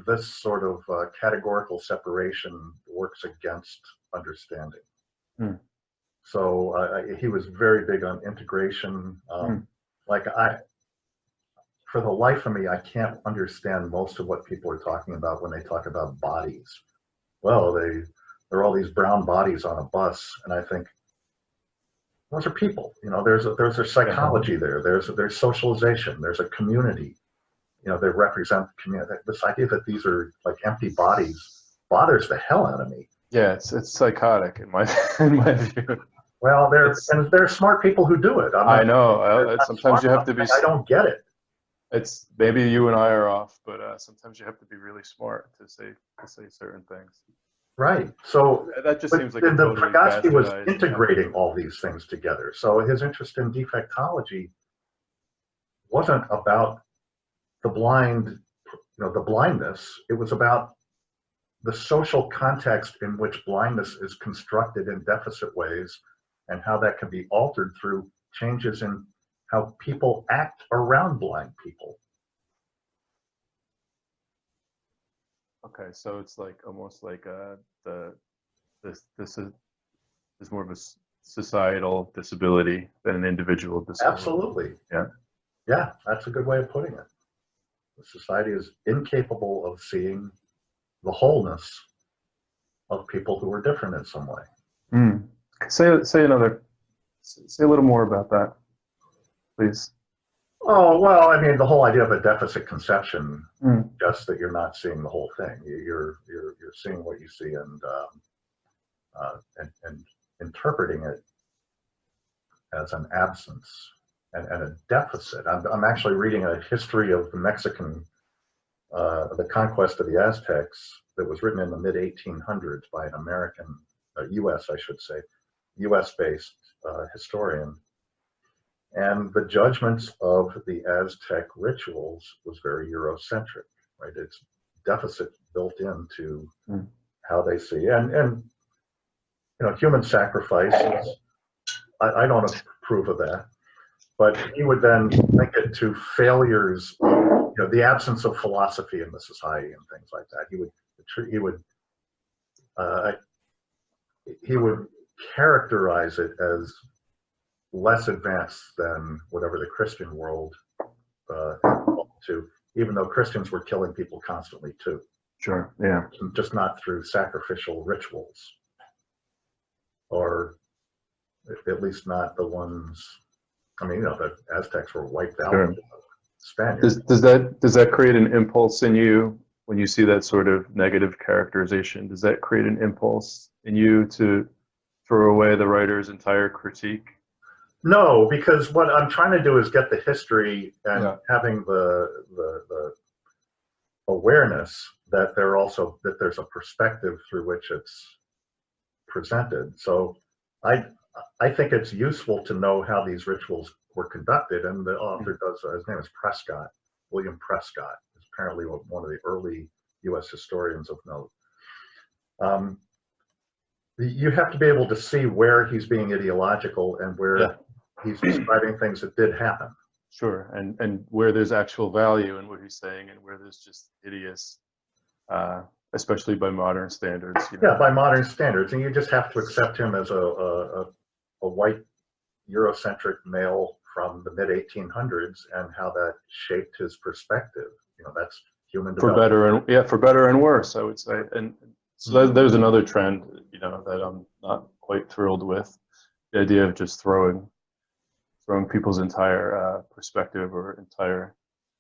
this sort of categorical separation works against understanding. So he was very big on integration. For the life of me, I can't understand most of what people are talking about when they talk about bodies. Well, there are all these brown bodies on a bus, and I think, those are people. There's a psychology there. There's socialization. There's a community. They represent the community. This idea that these are like empty bodies bothers the hell out of me. Yeah, it's psychotic in my view. Well, there are smart people who do it. I know. Sometimes you have to be. I don't get it. It's maybe you and I are off, but sometimes you have to be really smart to say certain things. Right. So that just seems like a the totally Vygotsky was bastardized integrating all these things together. So his interest in defectology wasn't about the blindness. It was about the social context in which blindness is constructed in deficit ways, and how that can be altered through changes in how people act around blind people. Okay, so it's like almost like this is there's more of a societal disability than an individual disability. Absolutely. Yeah. Yeah, that's a good way of putting it. The society is incapable of seeing the wholeness of people who are different in some way. Mm. Say a little more about that, please. Oh, well, I mean, the whole idea of a deficit conception, just that you're not seeing the whole thing. You're seeing what you see and interpreting it as an absence and a deficit. I'm actually reading a history of the Mexican, the conquest of the Aztecs that was written in the mid-1800s by an American, U.S. I should say, U.S.-based historian. And the judgments of the Aztec rituals was very Eurocentric, right? It's deficit built into how they see. And you know, human sacrifices, I don't approve of that. But he would then link it to failures, you know, the absence of philosophy in the society and things like that. He would characterize it as less advanced than whatever the Christian world to, even though Christians were killing people constantly too. Sure. Yeah. Just not through sacrificial rituals, or at least not the ones. I mean, you know, the Aztecs were wiped out. Sure. By the Spaniards. Does that create an impulse in you when you see that sort of negative characterization? Does that create an impulse in you to throw away the writer's entire critique? No, because what I'm trying to do is get the history and having the awareness that there's a perspective through which it's presented. So I think it's useful to know how these rituals were conducted, and the author does. His name is Prescott, William Prescott. He's apparently one of the early U.S. historians of note. You have to be able to see where he's being ideological and where he's describing things that did happen. Sure, and where there's actual value in what he's saying, and where there's just hideous, especially by modern standards. You know? Yeah, by modern standards, and you just have to accept him as a white Eurocentric male from the mid-1800s, and how that shaped his perspective. You know, that's human development. For better and worse, I would say. And so there's another trend, you know, that I'm not quite thrilled with. The idea of just throwing people's entire perspective or entire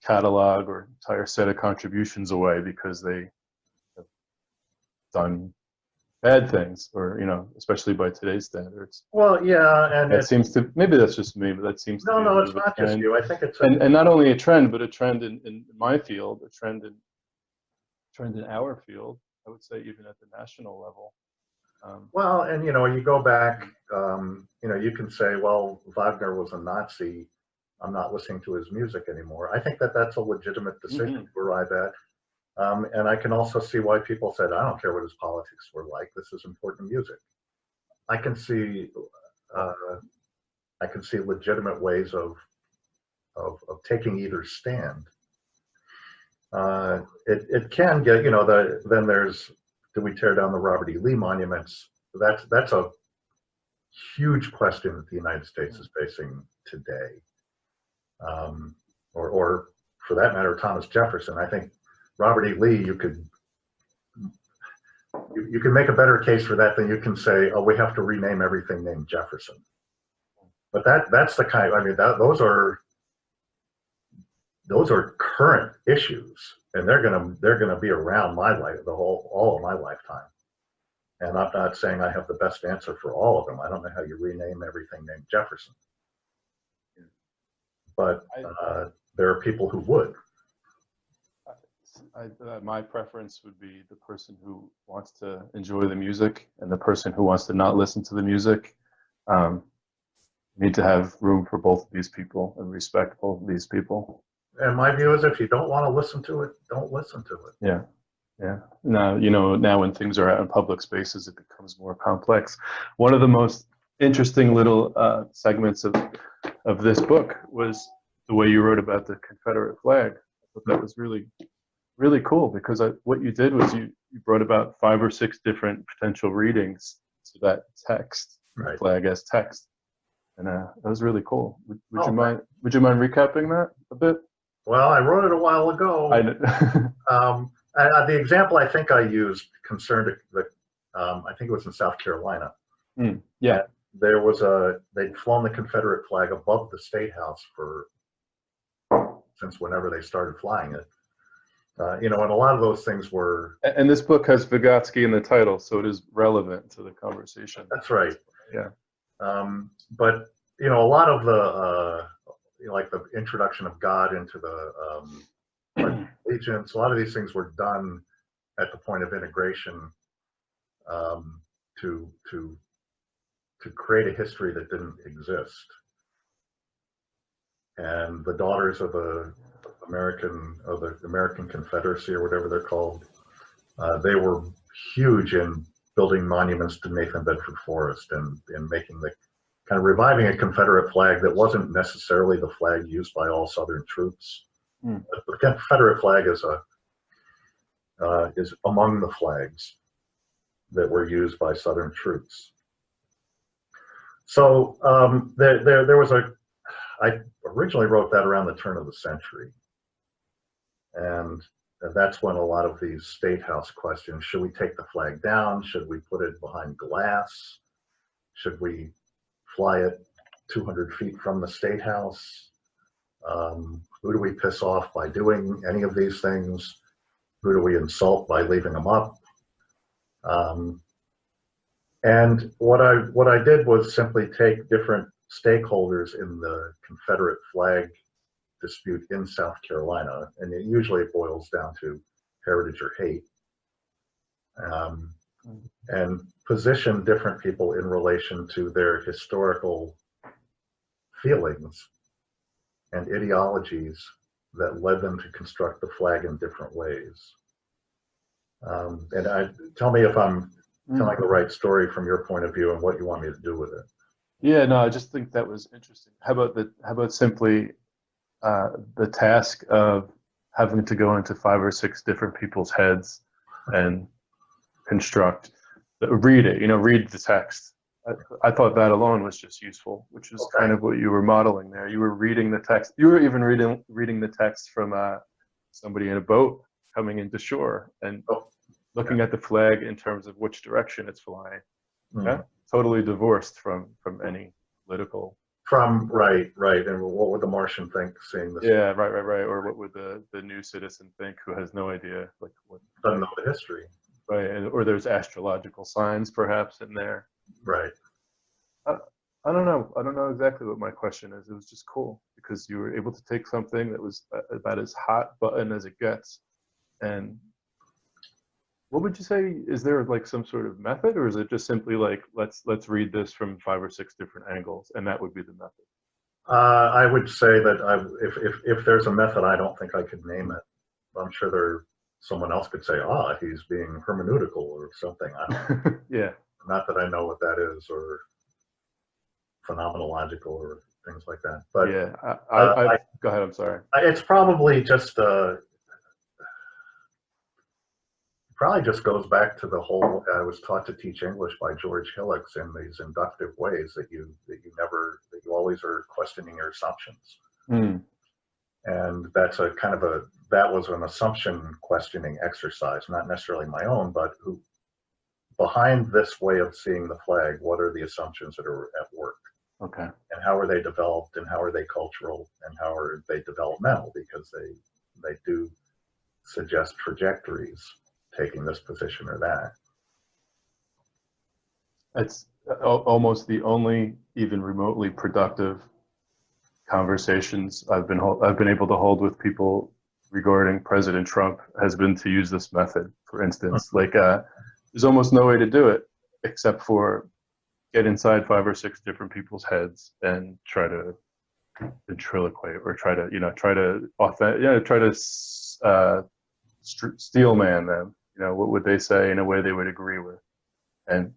catalog or entire set of contributions away because they have done bad things, or, you know, especially by today's standards. Well, yeah, and that seems to, maybe that's just me, but that seems to be no, it's not just you. I think it's and not only a trend, but a trend in my field, a trend in our field. I would say even at the national level. Well, and you know, you go back, you know, you can say, well, Wagner was a Nazi, I'm not listening to his music anymore. I think that that's a legitimate decision to arrive at. And I can also see why people said, I don't care what his politics were like, this is important music. I can see legitimate ways of taking either stand. It can get, you know, then there's, do we tear down the Robert E. Lee monuments? That's a huge question that the United States is facing today. Or for that matter, Thomas Jefferson. I think Robert E. Lee, you can make a better case for that than you can say, oh, we have to rename everything named Jefferson. But that's the kind, I mean, those are current issues, and they're gonna be around my life, all of my lifetime. And I'm not saying I have the best answer for all of them. I don't know how you rename everything named Jefferson, but there are people who would. My preference would be the person who wants to enjoy the music and the person who wants to not listen to the music. Need to have room for both of these people and respect both of these people. And my view is, if you don't want to listen to it, don't listen to it. Yeah, yeah. Now, you know, now when things are out in public spaces, it becomes more complex. One of the most interesting little segments of this book was the way you wrote about the Confederate flag. I thought that was really, really cool, because what you did was you brought about 5 or 6 different potential readings to that text. the Right. flag as text. And that was really cool. Would Oh, you mind? Would you mind recapping that a bit? Well, I wrote it a while ago. The example I think I used concerned I think it was in South Carolina. Yeah. And they'd flown the Confederate flag above the State House since whenever they started flying it. And a lot of those things were. And this book has Vygotsky in the title, so it is relevant to the conversation. That's right. Yeah. But a lot of the like the introduction of God into the allegiance, a lot of these things were done at the point of integration to create a history that didn't exist. And the daughters of the American Confederacy, or whatever they're called, they were huge in building monuments to Nathan Bedford Forrest and making the kind of reviving a Confederate flag that wasn't necessarily the flag used by all Southern troops. But the Confederate flag is among the flags that were used by Southern troops. So there was I originally wrote that around the turn of the century. And that's when a lot of these State House questions, should we take the flag down? Should we put it behind glass? Should we fly it 200 feet from the State House? Who do we piss off by doing any of these things? Who do we insult by leaving them up? And what I did was simply take different stakeholders in the Confederate flag dispute in South Carolina, and it usually boils down to heritage or hate, and position different people in relation to their historical feelings and ideologies that led them to construct the flag in different ways. Tell me if I'm telling the right story from your point of view and what you want me to do with it. Yeah, no, I just think that was interesting. How about simply the task of having to go into 5 or 6 different people's heads and read the text. I thought that alone was just useful, which is kind of what you were modeling there. You were reading the text. You were even reading the text from somebody in a boat coming into shore and looking at the flag in terms of which direction it's flying. Yeah? Totally divorced from any political. Right. And what would the Martian think seeing this? Yeah, right. Or what would the new citizen think who has no idea, like what doesn't know the history. Right, or there's astrological signs perhaps in there. Right. I don't know. I don't know exactly what my question is. It was just cool because you were able to take something that was about as hot button as it gets. And what would you say? Is there like some sort of method, or is it just simply like let's read this from 5 or 6 different angles, and that would be the method? I would say that if there's a method, I don't think I could name it. I'm sure someone else could say, he's being hermeneutical or something. I don't Yeah. Not that I know what that is, or phenomenological or things like that. But yeah, go ahead. I'm sorry. It's probably just probably just goes back to the whole. I was taught to teach English by George Hillocks in these inductive ways that you always are questioning your assumptions. And that's that was an assumption questioning exercise, not necessarily my own, but behind this way of seeing the flag, what are the assumptions that are at work? Okay. And how are they developed, and how are they cultural, and how are they developmental? Because they do suggest trajectories, taking this position or that. It's almost the only even remotely productive conversations I've been able to hold with people regarding President Trump has been to use this method. For instance, like there's almost no way to do it except for get inside 5 or 6 different people's heads and try to ventriloquate or try to steel man them. What would they say in a way they would agree with? And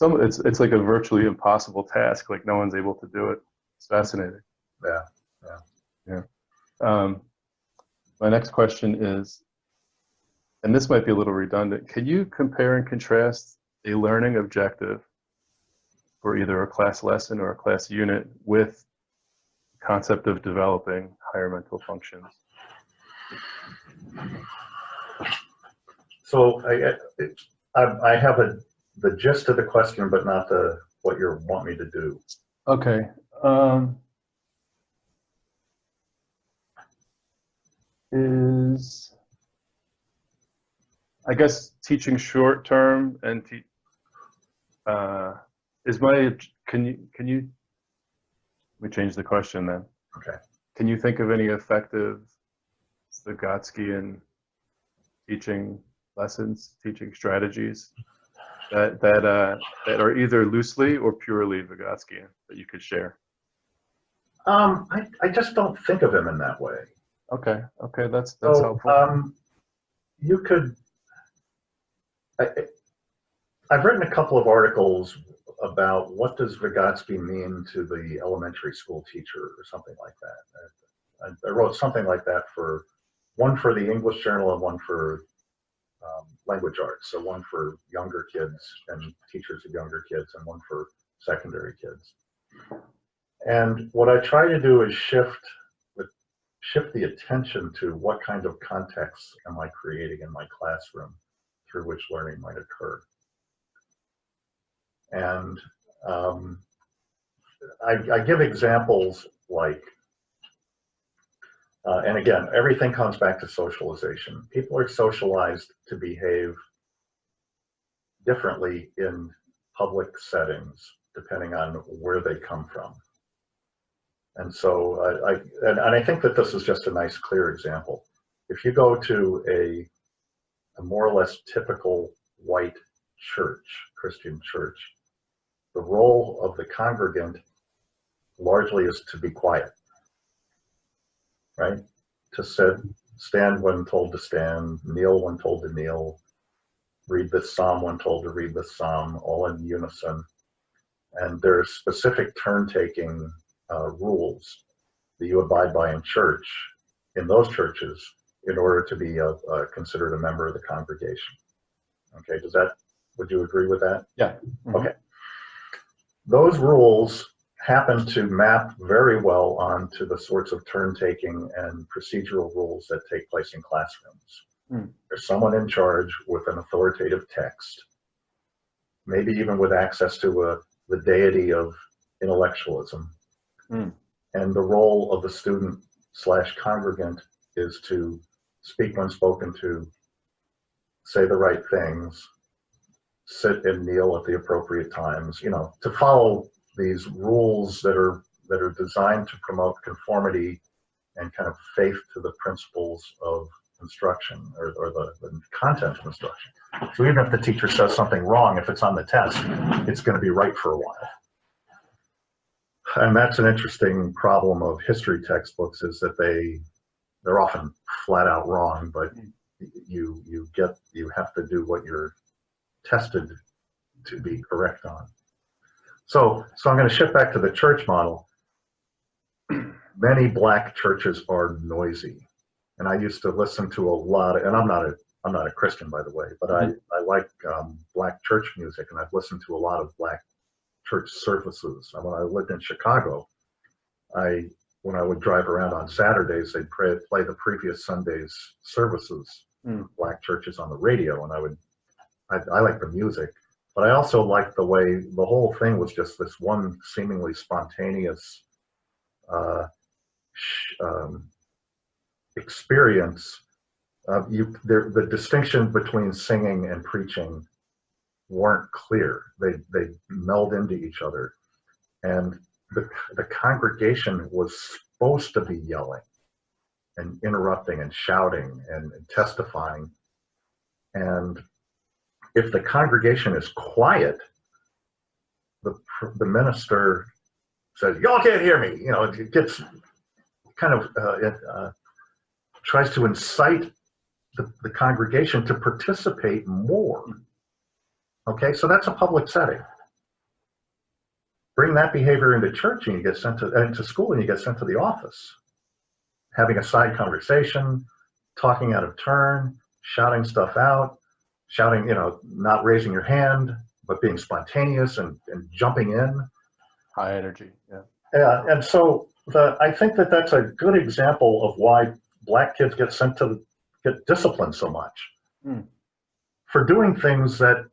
it's like a virtually impossible task. Like no one's able to do it. It's fascinating. Yeah. My next question is, and this might be a little redundant, can you compare and contrast a learning objective for either a class lesson or a class unit with the concept of developing higher mental functions. So I have the gist of the question, but not what you want me to do. Okay. Is, I guess, teaching short term and can you, let me change the question then. Okay. Can you think of any effective Vygotskian teaching lessons, teaching strategies that are either loosely or purely Vygotskian that you could share? I just don't think of him in that way. Okay, that's So, helpful. You could, I've written a couple of articles about what does Vygotsky mean to the elementary school teacher or something like that. I wrote something like that one for the English Journal and one for language arts. So one for younger kids and teachers of younger kids and one for secondary kids. And what I try to do is shift the attention to what kind of context am I creating in my classroom through which learning might occur. And I give examples like, and again, everything comes back to socialization. People are socialized to behave differently in public settings depending on where they come from. And so I think that this is just a nice, clear example. If you go to a more or less typical white church, Christian church, the role of the congregant largely is to be quiet, right? To stand when told to stand, kneel when told to kneel, read this psalm when told to read this psalm, all in unison. And there's specific turn-taking rules that you abide by in church, in those churches, in order to be considered a member of the congregation. Okay, would you agree with that? Yeah. Mm-hmm. Okay. Those rules happen to map very well onto the sorts of turn-taking and procedural rules that take place in classrooms. Mm. There's someone in charge with an authoritative text, maybe even with access to the deity of intellectualism. Mm. And the role of the student/congregant is to speak when spoken to, say the right things, sit and kneel at the appropriate times, to follow these rules that are designed to promote conformity and kind of faith to the principles of instruction or the content of instruction. So even if the teacher says something wrong, if it's on the test, it's going to be right for a while. And that's an interesting problem of history textbooks, is that they're often flat out wrong, but you have to do what you're tested to be correct on. So I'm going to shift back to the church model. Many black churches are noisy, and I used to listen to a lot of, and I'm not a Christian, by the way, but I like black church music, and I've listened to a lot of black church services. And when I lived in Chicago, when I would drive around on Saturdays, they'd play the previous Sunday's services, black churches on the radio, and I like the music, but I also liked the way the whole thing was just this one seemingly spontaneous experience. The distinction between singing and preaching weren't clear. They meld into each other, and the congregation was supposed to be yelling and interrupting and shouting and testifying. And if the congregation is quiet, the minister says, "Y'all can't hear me." It gets kind of tries to incite the congregation to participate more. Okay, so that's a public setting. Bring that behavior into church and you get sent into school and you get sent to the office. Having a side conversation, talking out of turn, shouting stuff out, shouting, not raising your hand, but being spontaneous and jumping in. High energy, yeah. Yeah, and so I think that that's a good example of why black kids get disciplined so much for doing things that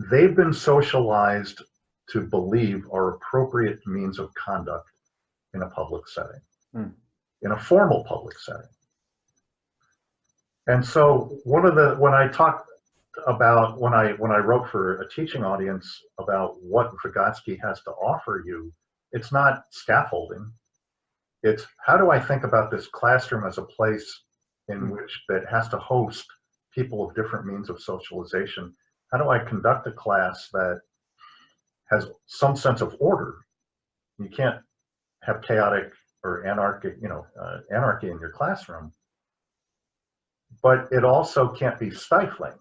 they've been socialized to believe are appropriate means of conduct in a public setting, in a formal public setting. And so when I wrote for a teaching audience about what Vygotsky has to offer you, it's not scaffolding. It's how do I think about this classroom as a place in which that has to host people of different means of socialization? How do I conduct a class that has some sense of order? You can't have chaotic or anarchic, anarchy in your classroom, but it also can't be stifling.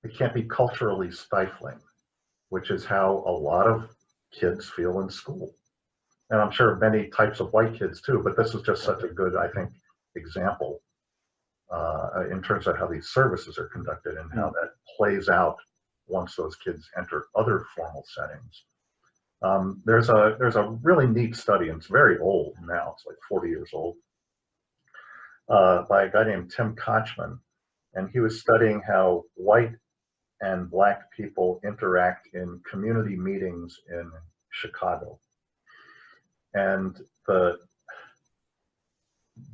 It can't be culturally stifling, which is how a lot of kids feel in school. And I'm sure many types of white kids too, but this is just such a good, I think, example in terms of how these services are conducted and how that plays out once those kids enter other formal settings. There's a really neat study, and it's very old now, it's like 40 years old, by a guy named Tim Kochman, and he was studying how white and black people interact in community meetings in Chicago. And the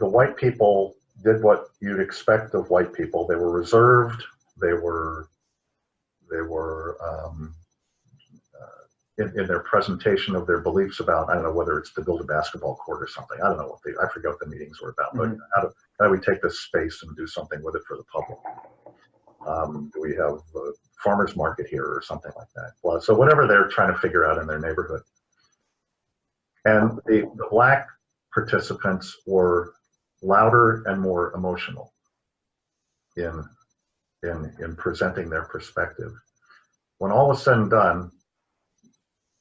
white people did what you'd expect of white people. They were reserved. They were in their presentation of their beliefs about, I don't know whether it's to build a basketball court or something. I don't know I forget what the meetings were about, but how do we take this space and do something with it for the public? Do we have a farmer's market here or something like that? Well, so whatever they're trying to figure out in their neighborhood. And the black participants were louder and more emotional in presenting their perspective. When all was said and done,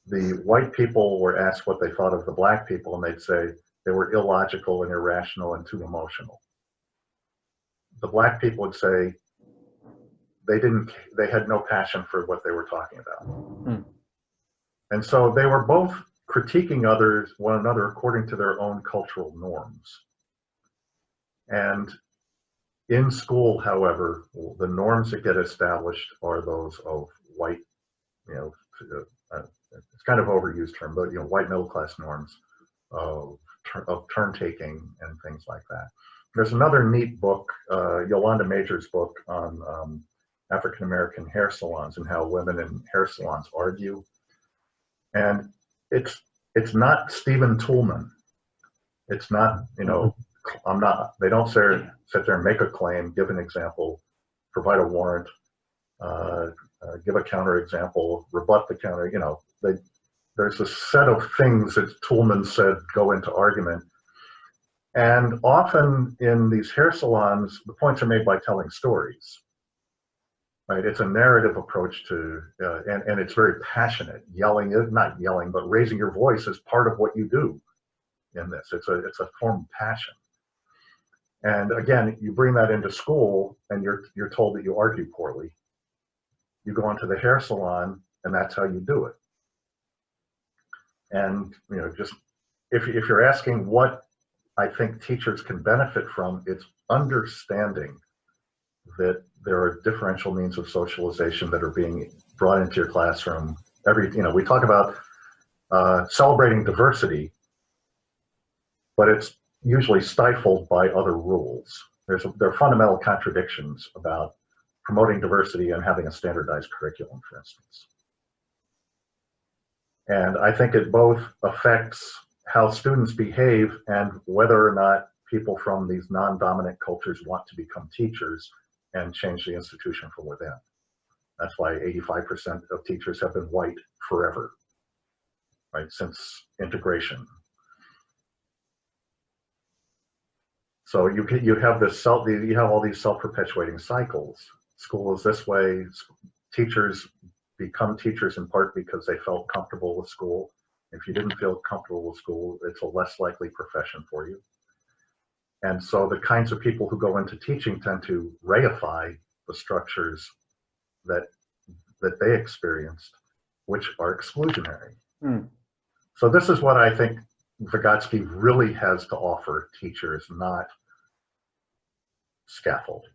the white people were asked what they thought of the black people, and they'd say they were illogical and irrational and too emotional. The black people would say they had no passion for what they were talking about. And so they were both critiquing one another according to their own cultural norms. And in school, however, the norms that get established are those of white, it's kind of overused term, but white middle class norms of turn taking and things like that. There's another neat book, Yolanda Major's book on African American hair salons and how women in hair salons argue. And it's not Stephen Toulmin. It's not, they don't sit there and make a claim, give an example, provide a warrant, give a counterexample, rebut the counter, there's a set of things that Toulmin said go into argument. And often in these hair salons, the points are made by telling stories. Right? It's a narrative approach to, and it's very passionate. Not yelling, but raising your voice is part of what you do in this. It's a form of passion. And again, you bring that into school and you're told that you argue poorly. You go into the hair salon and that's how you do it. And just if you're asking what I think teachers can benefit from, it's understanding that there are differential means of socialization that are being brought into your classroom. We talk about celebrating diversity, but it's usually stifled by other rules. There are fundamental contradictions about promoting diversity and having a standardized curriculum, for instance. And I think it both affects how students behave and whether or not people from these non-dominant cultures want to become teachers and change the institution from within. That's why 85% of teachers have been white forever, right, since integration. So you have you have all these self-perpetuating cycles. School is this way. Teachers become teachers in part because they felt comfortable with school. If you didn't feel comfortable with school, it's a less likely profession for you. And so the kinds of people who go into teaching tend to reify the structures that that they experienced, which are exclusionary. Hmm. So this is what I think Vygotsky really has to offer teachers, not scaffolding.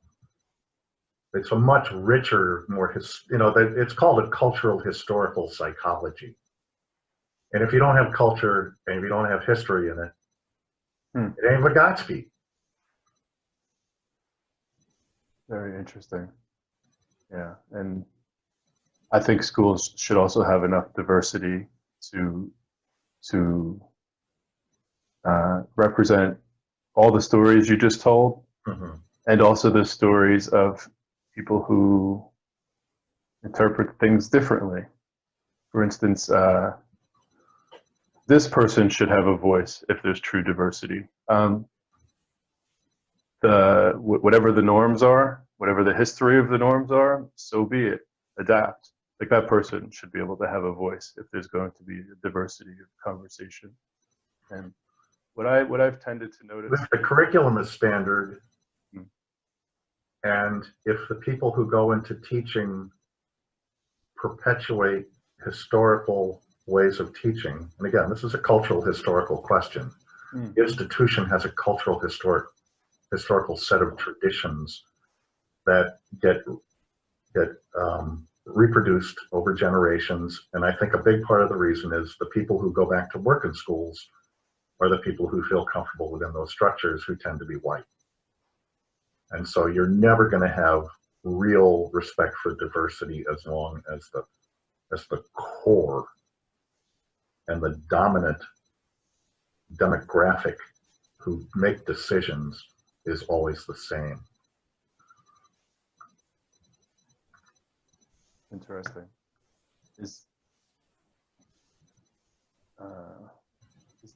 It's a much richer, more, it's called a cultural historical psychology. And if you don't have culture and if you don't have history in it, it ain't Vygotsky. Very interesting. Yeah, and I think schools should also have enough diversity to represent all the stories you just told, and also the stories of people who interpret things differently. For instance, this person should have a voice if there's true diversity. Whatever the norms are, whatever the history of the norms are, so be it. Adapt. Like that person should be able to have a voice if there's going to be a diversity of conversation. And what I've tended to notice, the curriculum is standard, and if the people who go into teaching perpetuate historical ways of teaching, and again, this is a cultural historical question. The institution has a cultural historical set of traditions that get reproduced over generations, and I think a big part of the reason is the people who go back to work in schools are the people who feel comfortable within those structures, who tend to be white. And so you're never going to have real respect for diversity as long as the core and the dominant demographic who make decisions is always the same. Interesting. Is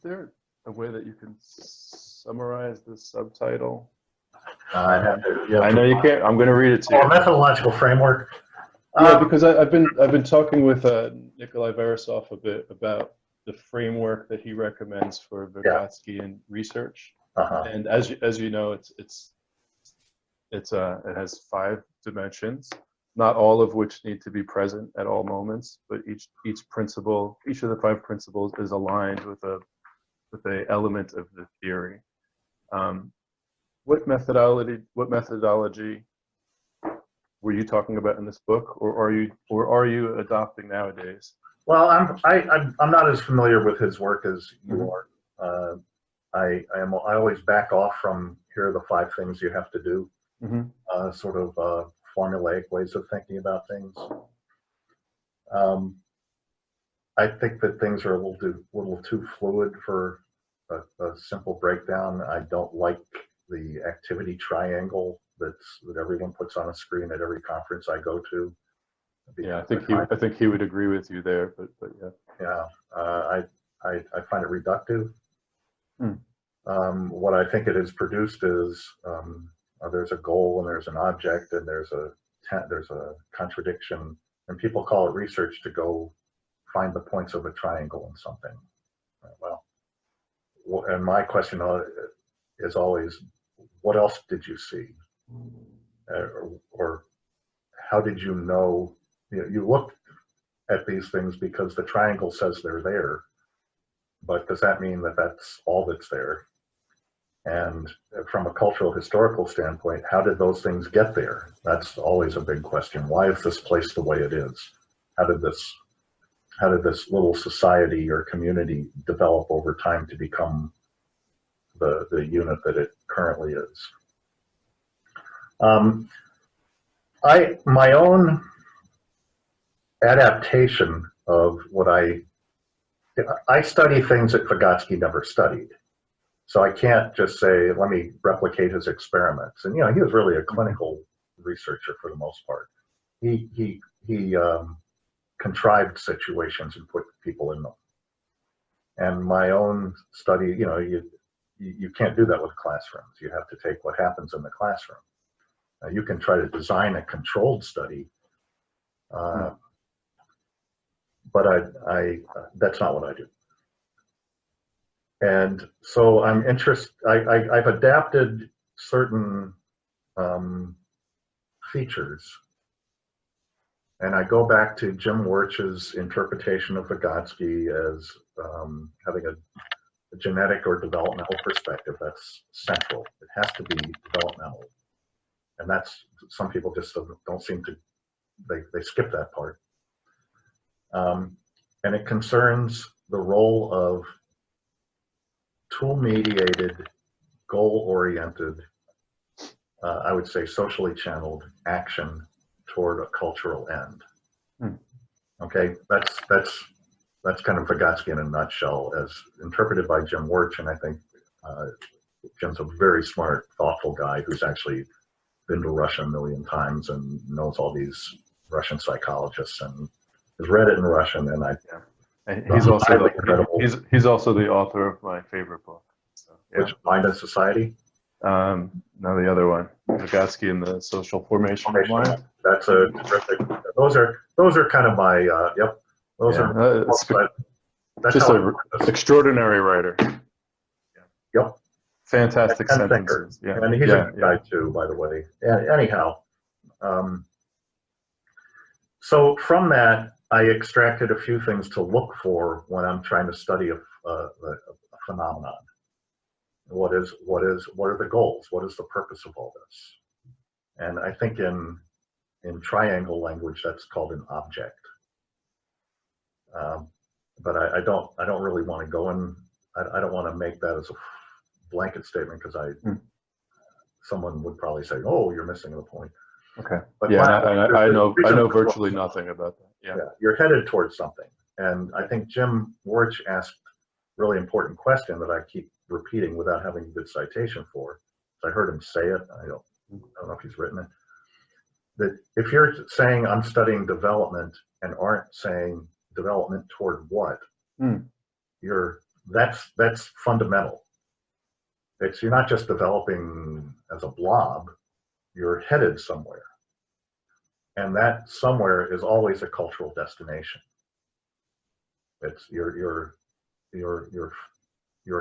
there a way that you can summarize the subtitle? I know you can't. I'm going to read it to you. Methodological framework. Yeah, because I've been talking with Nikolai Verasov a bit about the framework that he recommends for Vygotskian research, and as you know, it has 5 dimensions, not all of which need to be present at all moments, but each of the 5 principles is aligned with a element of the theory. What methodology were you talking about in this book, or are you adopting nowadays? Well, I'm not as familiar with his work as you are. I always back off from here are the 5 things you have to do, sort of formulaic ways of thinking about things. I think that things are a little too fluid for a simple breakdown. I don't like the activity triangle that everyone puts on a screen at every conference I go to. Yeah, I think he would agree with you there, but yeah. Yeah, I find it reductive. What I think it has produced is there's a goal and there's an object and there's a contradiction, and people call it research to go find the points of a triangle in something. Well, and my question is always, what else did you see? Or how did you know? You looked at these things because the triangle says they're there, but does that mean that that's all that's there? And from a cultural historical standpoint, how did those things get there? That's always a big question. Why is this place the way it is? How did this little society or community develop over time to become the unit that it currently is? My own adaptation of what I study things that Vygotsky never studied. So I can't just say, let me replicate his experiments. And, he was really a clinical researcher for the most part. He contrived situations and put people in them. And my own study, you can't do that with classrooms. You have to take what happens in the classroom. You can try to design a controlled study, but that's not what I do. And so I'm interested. I've adapted certain features And I go back to Jim Wirch's interpretation of Vygotsky as having a genetic or developmental perspective. That's central. It has to be developmental. And that's, some people just don't seem to, they skip that part. And it concerns the role of tool-mediated, goal-oriented, I would say socially channeled action toward a cultural end. Okay, that's kind of Vygotsky in a nutshell, as interpreted by Jim Wirch, and I think Jim's a very smart, thoughtful guy who's actually been to Russia a million times and knows all these Russian psychologists and has read it in Russian. And he's also the author of my favorite book. So, yeah. Which, Mind and Society? No, the other one, Vygotsky and the Social Formation of Mind. That's a terrific. Those are kind of my yep. Those are. That's just an extraordinary writer. Yep. Fantastic sentences. Yeah. And he's a good guy too, by the way. Yeah. Anyhow, so from that, I extracted a few things to look for when I'm trying to study a phenomenon. What are the goals? What is the purpose of all this? And I think in triangle language, that's called an object. But I don't really want to go in. I don't want to make that as a blanket statement, because someone would probably say, "Oh, you're missing the point." Okay. But yeah, I know virtually nothing about that. Yeah. You're headed towards something, and I think Jim Wirch asked a really important question that I keep repeating without having a good citation for. I heard him say it. I don't know if he's written it. That if you're saying I'm studying development and aren't saying development toward what, that's fundamental. You're not just developing as a blob, you're headed somewhere. And that somewhere is always a cultural destination. It's you're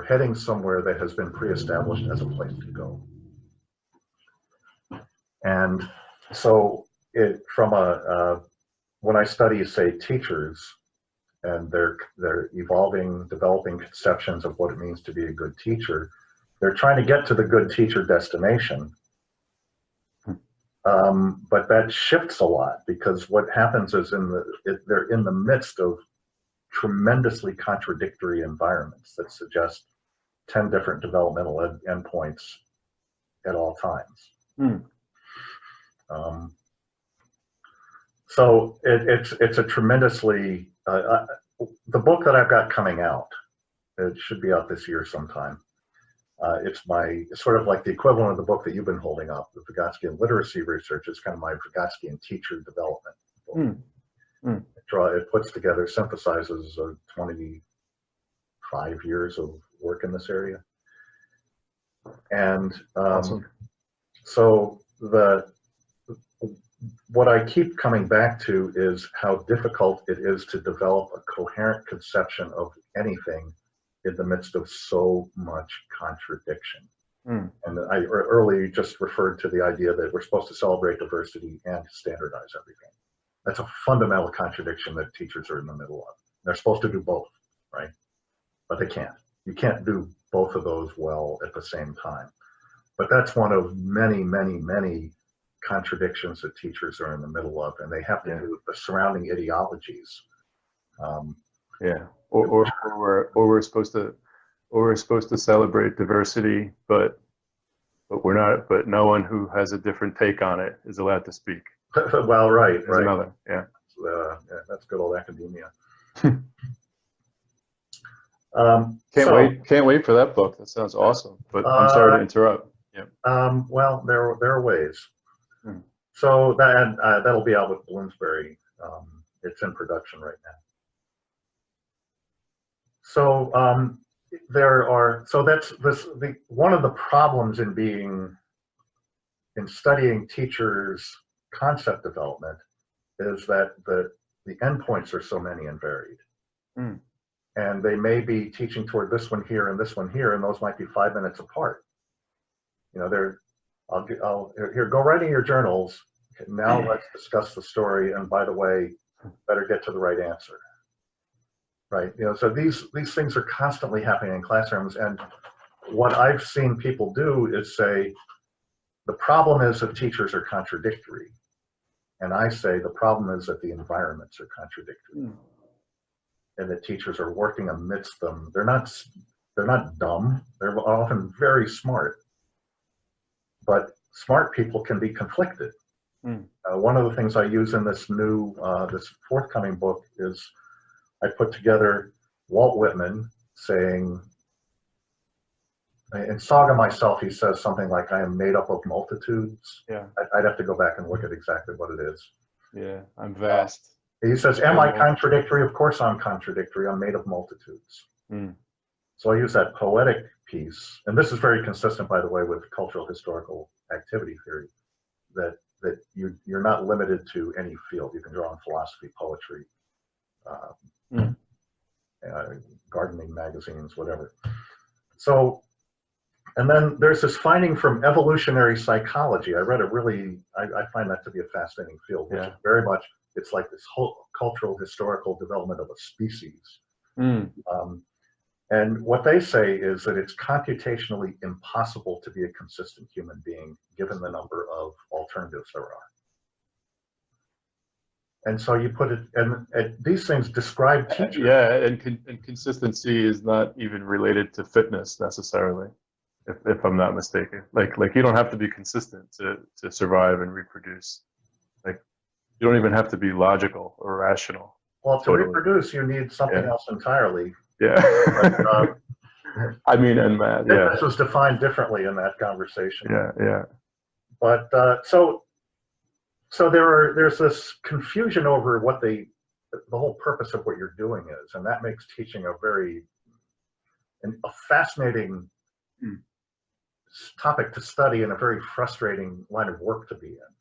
heading somewhere that has been pre-established as a place to go. And so when I study, say, teachers, and they're developing conceptions of what it means to be a good teacher, they're trying to get to the good teacher destination. But that shifts a lot, because what happens is they're in the midst of tremendously contradictory environments that suggest 10 different developmental endpoints at all times. So it's a tremendously, the book that I've got coming out, it should be out this year sometime. It's sort of like the equivalent of the book that you've been holding up, the Vygotskian literacy research. It's kind of my Vygotskian teacher development book. It puts together, synthesizes 25 years of work in this area. And awesome. So what I keep coming back to is how difficult it is to develop a coherent conception of anything in the midst of so much contradiction. And I earlier just referred to the idea that we're supposed to celebrate diversity and standardize everything. That's a fundamental contradiction that teachers are in the middle of. They're supposed to do both, right? But they can't. You can't do both of those well at the same time. But that's one of many, many, many contradictions that teachers are in the middle of, and they have to do with the surrounding ideologies. Or we're supposed to celebrate diversity, but we're not. But no one who has a different take on it is allowed to speak. Well, right. Another, that's good old academia. Can't wait for that book. That sounds awesome. But I'm sorry to interrupt. Yeah. Well, there are ways. So that'll be out with Bloomsbury. It's in production right now. So that's one of the problems in studying teachers' concept development is that the endpoints are so many and varied. And they may be teaching toward this one here and this one here, and those might be 5 minutes apart. You know, here, go write in your journals. Now let's discuss the story, and by the way, better get to the right answer. Right? So these things are constantly happening in classrooms, and what I've seen people do is say, the problem is that teachers are contradictory. And I say the problem is that the environments are contradictory. And that teachers are working amidst them. They're not dumb. They're often very smart. But smart people can be conflicted. One of the things I use in this new, this forthcoming book is I put together Walt Whitman saying, in Saga Myself, he says something like, I am made up of multitudes. Yeah. I'd have to go back and look at exactly what it is. Yeah, I'm vast. He says, am I contradictory? Of course I'm contradictory. I'm made of multitudes. So I use that poetic piece, and this is very consistent, by the way, with cultural historical activity theory, that you're not limited to any field. You can draw on philosophy, poetry, gardening magazines, whatever. So, and then there's this finding from evolutionary psychology. I read I find that to be a fascinating field, which is very much, it's like this whole cultural historical development of a species. And what they say is that it's computationally impossible to be a consistent human being given the number of alternatives there are. And so you put it, and these things describe teachers. Yeah, and consistency is not even related to fitness necessarily, if I'm not mistaken. Like you don't have to be consistent to survive and reproduce. Like you don't even have to be logical or rational. Well, to reproduce, you need something else entirely. Yeah. But, I mean, and math. Yeah. This was defined differently in that conversation. Yeah. But so there's this confusion over what the whole purpose of what you're doing is, and that makes teaching a fascinating topic to study and a very frustrating line of work to be in.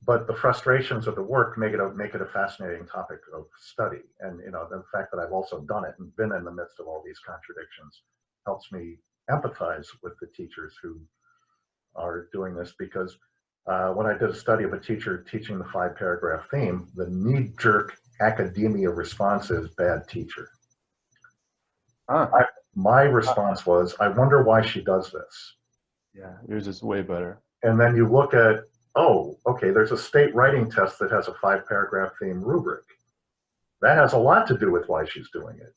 But the frustrations of the work make it a fascinating topic of study. And the fact that I've also done it and been in the midst of all these contradictions helps me empathize with the teachers who are doing this, because when I did a study of a teacher teaching the 5-paragraph theme, the knee-jerk academia response is bad teacher. My response was, I wonder why she does this. Yeah, yours is way better. And then you look at, oh, okay, there's a state writing test that has a 5-paragraph theme rubric. That has a lot to do with why she's doing it.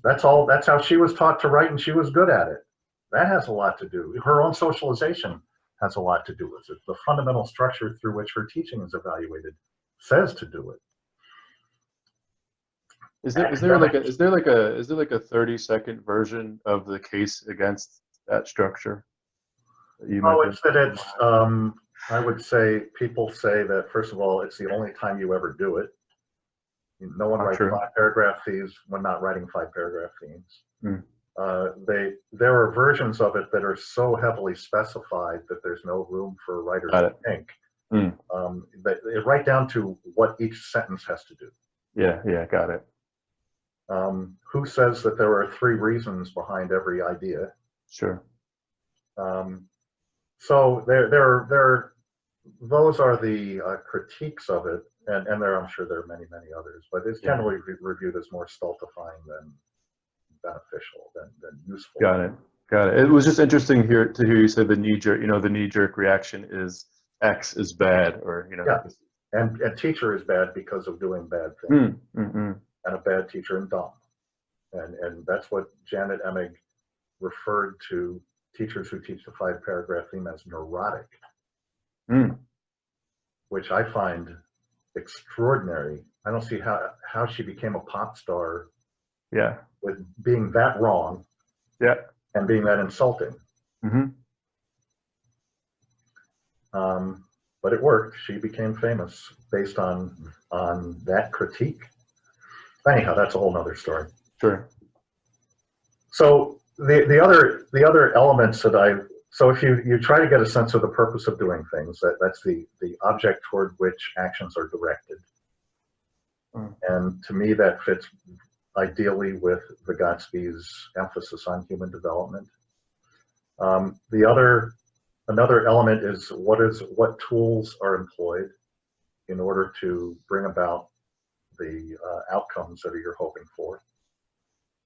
That's how she was taught to write, and she was good at it. That has a lot to do. Her own socialization has a lot to do with it. The fundamental structure through which her teaching is evaluated says to do it. Is there like a 30-second version of the case against that structure? It's that it's, I would say, people say that, first of all, it's the only time you ever do it. No one writes 5-paragraph themes when not writing 5-paragraph themes. There are versions of it that are so heavily specified that there's no room for writers to think. Right down to what each sentence has to do. Yeah, got it. Who says that there are 3 reasons behind every idea? Sure. So those are the critiques of it, and I'm sure there are many others, but it's generally reviewed as more stultifying than beneficial, than useful. Got it. It was just interesting to hear you say the knee-jerk reaction is X is bad, or and teacher is bad because of doing bad things, and a bad teacher and dumb, and that's what Janet Emig referred to teachers who teach the 5-paragraph theme as neurotic, which I find extraordinary. I don't see how she became a pop star with being that wrong and being that insulting. But it worked. She became famous based on that critique. Anyhow, that's a whole nother story. Sure. So the other elements that so if you try to get a sense of the purpose of doing things, that's the object toward which actions are directed. And to me, that fits ideally with Vygotsky's emphasis on human development. The other Another element is what tools are employed in order to bring about the outcomes that you're hoping for.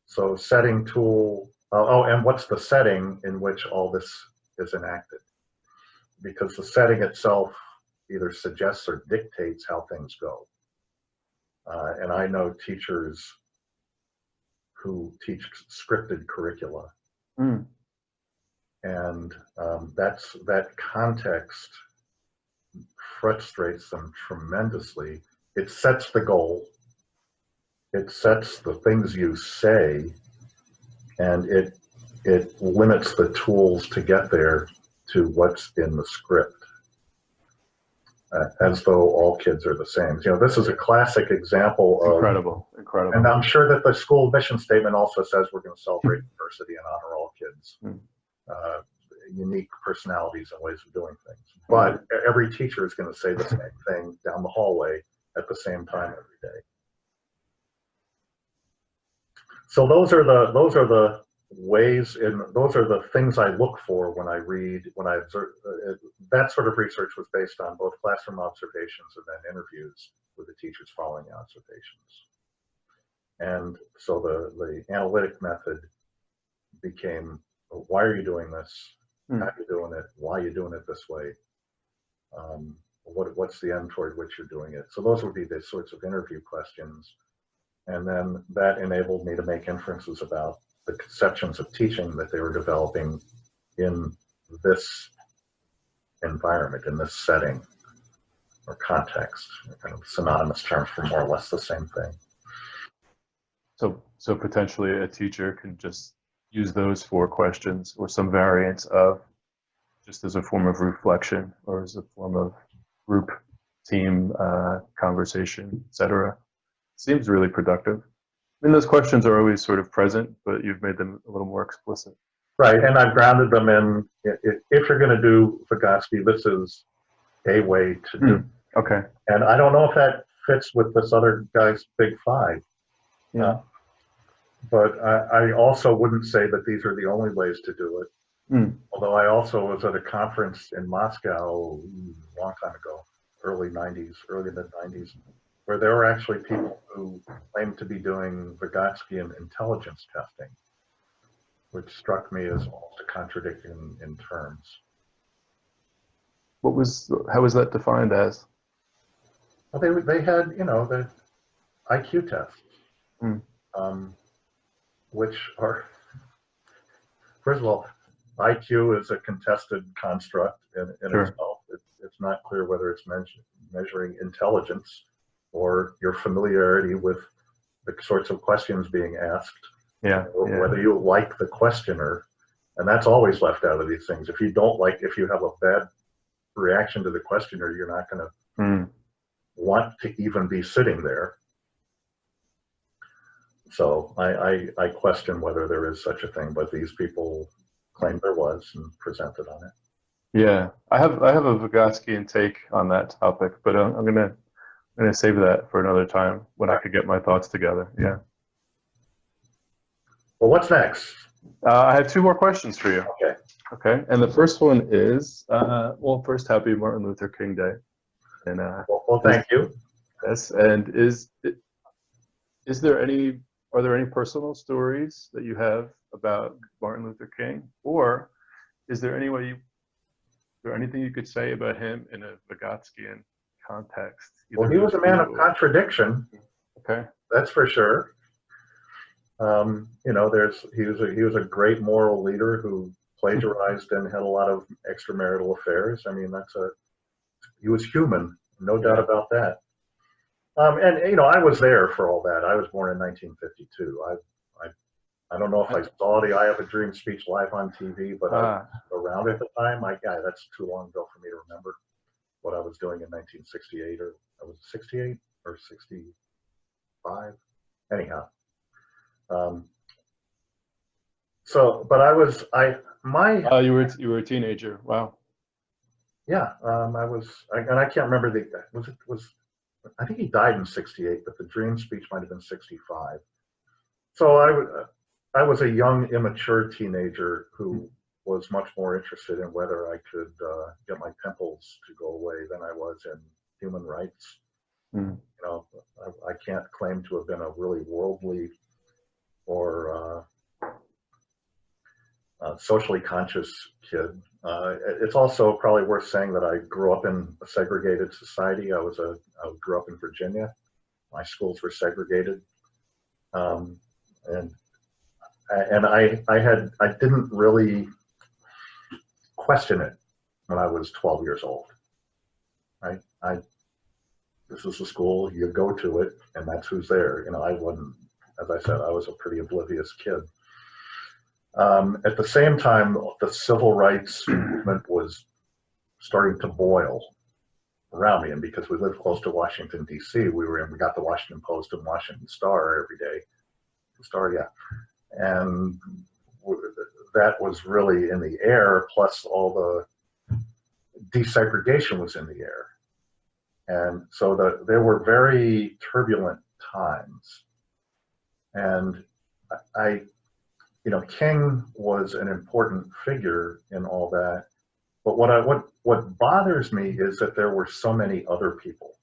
So setting tool, and what's the setting in which all this is enacted? Because the setting itself either suggests or dictates how things go. And I know teachers who teach scripted curricula. Mm. And that context frustrates them tremendously. It sets the goal, it sets the things you say, and it limits the tools to get there to what's in the script, as though all kids are the same. You know, this is a classic example of Incredible. and I'm sure that the school mission statement also says we're going to celebrate diversity and honor all kids. Unique personalities and ways of doing things. But every teacher is going to say the same thing down the hallway at the same time every day. So those are the ways, those are the things I look for when I read, when I observe. That sort of research was based on both classroom observations and then interviews with the teachers following the observations. And so the analytic method became, why are you doing this? How are you doing it? Why are you doing it this way? What's the end toward which you're doing it? So those would be the sorts of interview questions. And then that enabled me to make inferences about the conceptions of teaching that they were developing in this environment, in this setting or context, kind of synonymous terms for more or less the same thing. So potentially a teacher can just use those 4 questions or some variants of, just as a form of reflection or as a form of group team conversation, etc. Seems really productive. I mean, those questions are always sort of present, but you've made them a little more explicit. Right, and I've grounded them in, if you're going to do Vygotsky, this is a way to do. Okay. And I don't know if that fits with this other guy's big 5. Yeah. But I also wouldn't say that these are the only ways to do it. Although I also was at a conference in Moscow a long time ago, early mid-90s, where there were actually people who claimed to be doing Vygotskian intelligence testing, which struck me as almost a contradiction in terms. How was that defined as? Well, they had, you know, the IQ tests, which are, first of all, IQ is a contested construct in itself. It's not clear whether it's measuring intelligence or your familiarity with the sorts of questions being asked, or whether you like the questioner, and that's always left out of these things. If you have a bad reaction to the questioner, you're not going to want to even be sitting there. So I question whether there is such a thing, but these people claim there was and presented on it. Yeah, I have a Vygotskian take on that topic, but I'm gonna save that for another time when I could get my thoughts together. Yeah. Well, what's next? I have 2 more questions for you. Okay. Okay, and the first one is, well, first, happy Martin Luther King Day. And well, thank you. Yes, and are there any personal stories that you have about Martin Luther King, or is there anything you could say about him in a Vygotskian context? Well, he was a man of contradiction. Okay, that's for sure. You know, he was a great moral leader who plagiarized and had a lot of extramarital affairs. I mean, he was human, no doubt about that. And you know, I was there for all that. I was born in 1952. I don't know if I saw the "I Have a Dream" speech live on TV, but I was around at the time. That's too long ago for me to remember what I was doing in 1968, or I was 68 or 65. Anyhow, you were a teenager. Wow. Yeah, and I can't remember I think he died in 68, but the Dream speech might have been 65. So I was a young, immature teenager who was much more interested in whether I could get my pimples to go away than I was in human rights. Mm. You know, I can't claim to have been a really worldly or socially conscious kid. It's also probably worth saying that I grew up in a segregated society. I grew up in Virginia. My schools were segregated, and I didn't really question it when I was 12 years old. Right? This is the school, you go to it, and that's who's there. You know, I wasn't, as I said, I was a pretty oblivious kid. At the same time, the civil rights movement was starting to boil around me, and because we lived close to Washington, D.C., we got the Washington Post and Washington Star every day. The Star, yeah. And that was really in the air, plus all the desegregation was in the air. And so there were very turbulent times. And King was an important figure in all that. But what bothers me is that there were so many other people.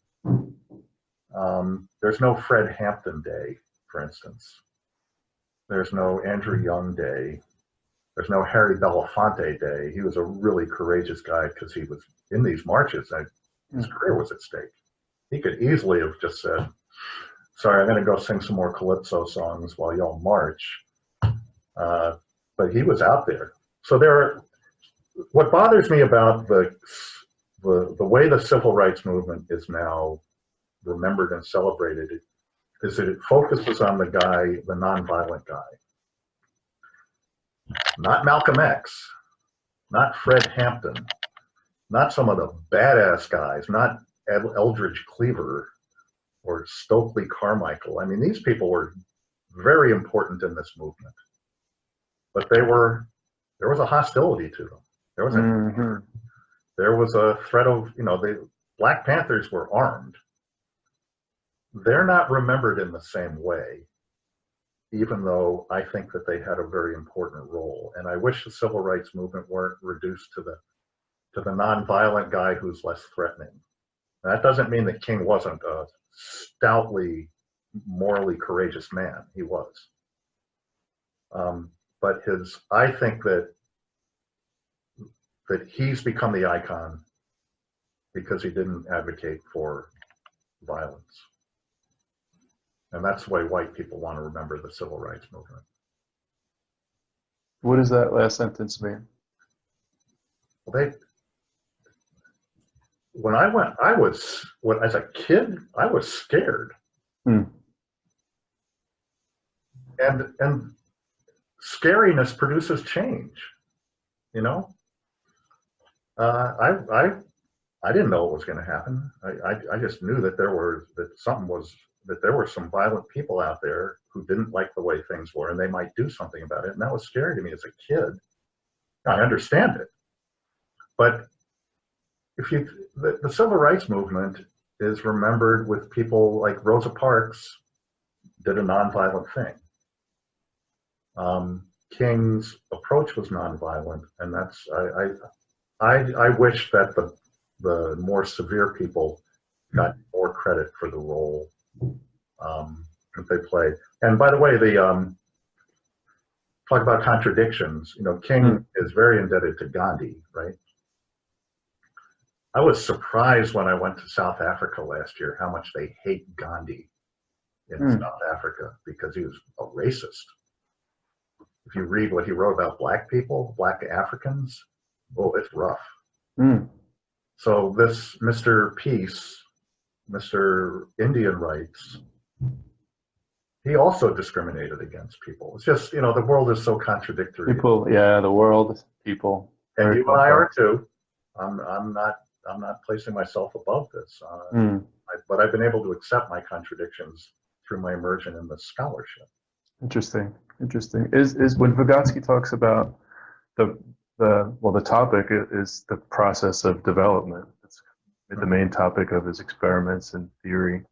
There's no Fred Hampton Day, for instance. There's no Andrew Young Day. There's no Harry Belafonte Day. He was a really courageous guy because he was in these marches. His career was at stake. He could easily have just said, sorry, I'm going to go sing some more Calypso songs while y'all march. But he was out there. So what bothers me about the way the civil rights movement is now remembered and celebrated is that it focuses on the guy, the nonviolent guy. Not Malcolm X, not Fred Hampton, not some of the badass guys, not Eldridge Cleaver or Stokely Carmichael. I mean, these people were very important in this movement, but there was a hostility to them. There was a threat of, the Black Panthers were armed. They're not remembered in the same way, even though I think that they had a very important role. And I wish the civil rights movement weren't reduced to the nonviolent guy who's less threatening. And that doesn't mean that King wasn't a stoutly, morally courageous man. He was. But I think that he's become the icon because he didn't advocate for violence. And that's the way white people want to remember the civil rights movement. What does that last sentence mean? Well, as a kid, I was scared. And scariness produces change, I didn't know what was going to happen. I just knew that there were some violent people out there who didn't like the way things were, and they might do something about it. And that was scary to me as a kid. I understand it, but the civil rights movement is remembered with people like Rosa Parks did a nonviolent thing. King's approach was nonviolent, and that's I wish that the more severe people got more credit for the role that they played. And by the way, talk about contradictions. King is very indebted to Gandhi, right? I was surprised when I went to South Africa last year how much they hate Gandhi in South Africa because he was a racist. If you read what he wrote about black people, black Africans, oh, it's rough. So this Mr. Peace, Mr. Indian rights, he also discriminated against people. It's just, the world is so contradictory. People, yeah, the world, people. And you and I are too. I'm not placing myself above this. But I've been able to accept my contradictions through my immersion in the scholarship. Interesting. Is when Vygotsky talks about the topic is the process of development. It's the main topic of his experiments and theory.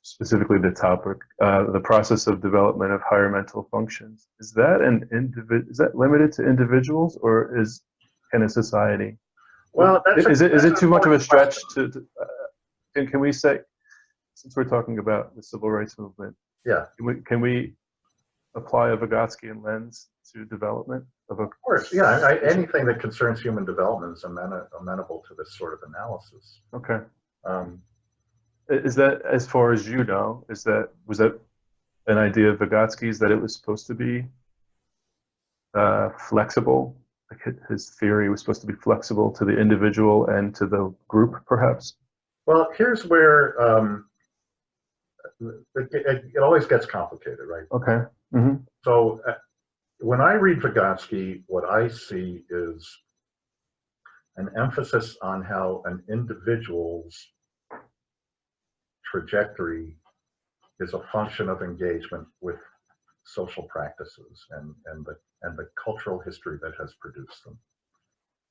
specifically the topic, the process of development of higher mental functions. Is that is that limited to individuals, or can a society? Well, is it too much of a stretch question. Can we say, since we're talking about the civil rights movement, yeah, can we apply a Vygotskian lens to development of Of course, yeah. Anything that concerns human development is amenable to this sort of analysis. Okay. Um, Is that, as far as you know, was that an idea of Vygotsky's, that it was supposed to be flexible? Like his theory was supposed to be flexible to the individual and to the group, perhaps? well, here's where it always gets complicated, right? Okay. Mm-hmm. So when I read Vygotsky, what I see is an emphasis on how an individual's trajectory is a function of engagement with social practices and the cultural history that has produced them,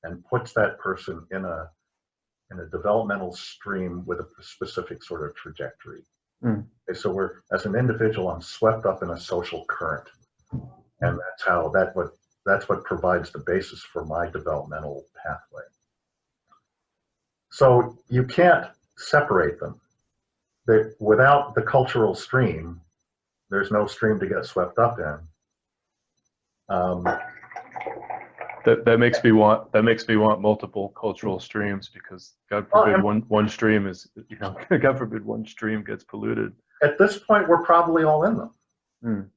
and puts that person in a developmental stream with a specific sort of trajectory. Mm. Okay, so as an individual, I'm swept up in a social current, and that's what provides the basis for my developmental pathway. So you can't separate them. Without the cultural stream, there's no stream to get swept up in. That makes me want multiple cultural streams, because God forbid one stream is, God forbid one stream gets polluted. At this point, we're probably all in them. Mm.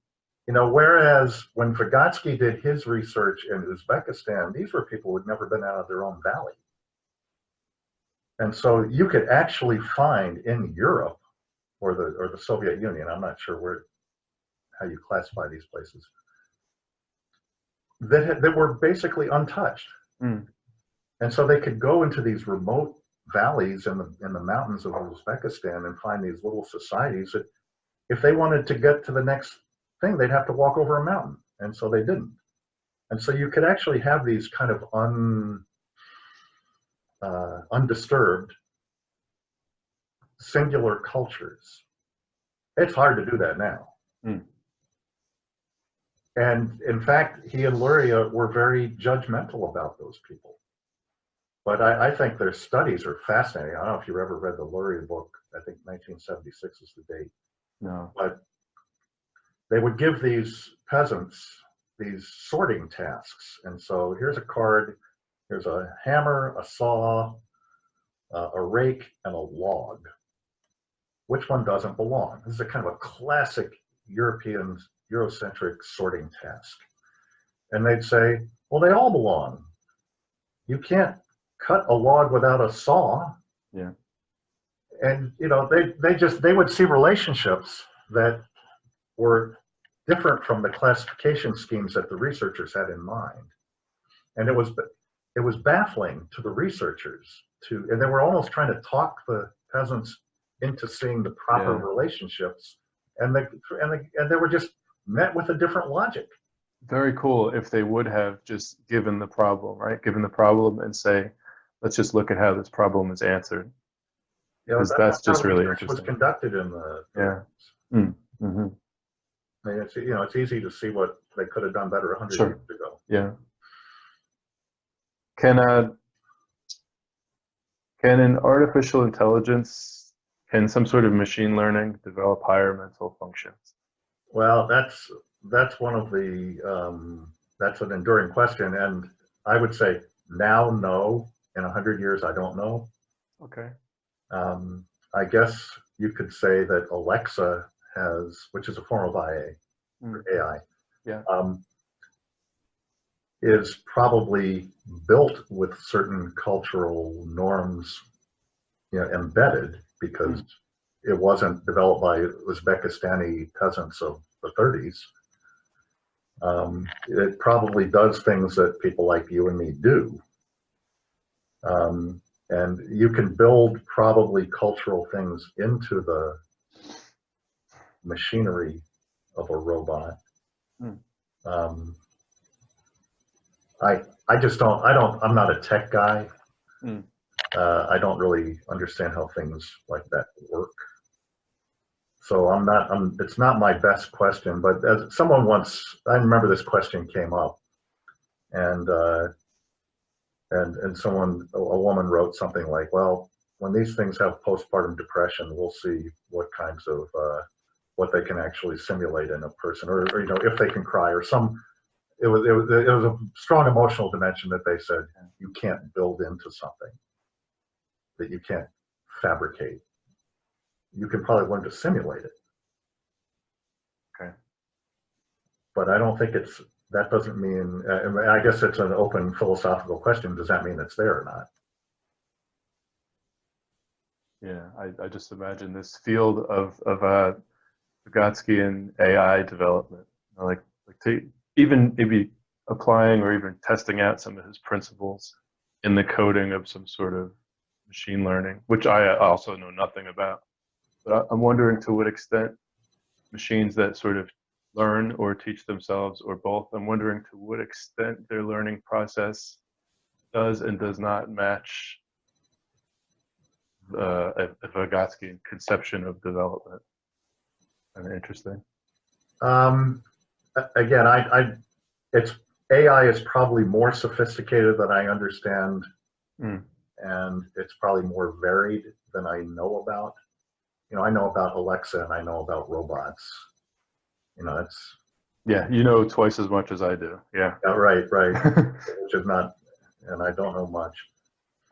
Whereas when Vygotsky did his research in Uzbekistan, these were people who'd never been out of their own valley. And so you could actually find in Europe or the Soviet Union, I'm not sure how you classify these places, that were basically untouched. Mm. And so they could go into these remote valleys in the mountains of Uzbekistan and find these little societies that, if they wanted to get to the next thing, they'd have to walk over a mountain. And so they didn't. And so you could actually have these kind of undisturbed singular cultures. It's hard to do that now. Mm. And in fact, he and Luria were very judgmental about those people. But I think their studies are fascinating. I don't know if you've ever read the Luria book. I think 1976 is the date. No. But they would give these peasants these sorting tasks. And so here's a card, here's a hammer, a saw, a rake, and a log. Which one doesn't belong? This is a kind of a classic Eurocentric sorting task. And they'd say, well, they all belong. You can't cut a log without a saw. Yeah. And they would see relationships that were different from the classification schemes that the researchers had in mind. And it was baffling to the researchers and they were almost trying to talk the peasants into seeing the proper relationships, and they were just met with a different logic. Very cool if they would have just given the problem, right? Given the problem and say, let's just look at how this problem is answered. Because that's just really interesting. Was conducted in the Mm-hmm. I mean, it's easy to see what they could have done better 100 years ago. Yeah. Can an artificial intelligence, can some sort of machine learning develop higher mental functions? Well, that's one of the that's an enduring question, and I would say now no. In 100 years, I don't know. Okay. I guess you could say that Alexa which is a form of AI, yeah, is probably built with certain cultural norms, embedded, because it wasn't developed by Uzbekistani peasants of the 30s. It probably does things that people like you and me do. And you can build probably cultural things into the machinery of a robot. I just don't, I'm not a tech guy. I don't really understand how things like that work. So it's not my best question, but as someone once, I remember this question came up, and a woman wrote something like, well, when these things have postpartum depression, we'll see what kinds of, what they can actually simulate in a person, or if they can cry, or it was a strong emotional dimension that they said you can't build into something, that you can't fabricate. You can probably learn to simulate it. Okay. But I don't think that doesn't mean, I guess it's an open philosophical question. Does that mean it's there or not? Yeah, I just imagine this field of Vygotskian AI development, like even maybe applying or even testing out some of his principles in the coding of some sort of machine learning, which I also know nothing about. But I'm wondering to what extent machines that sort of learn or teach themselves or both, I'm wondering to what extent their learning process does and does not match a Vygotskian conception of development. Kind of interesting. Again, AI is probably more sophisticated than I understand, and it's probably more varied than I know about. I know about Alexa and I know about robots. It's you know twice as much as I do. Yeah. Right. Which is not, and I don't know much.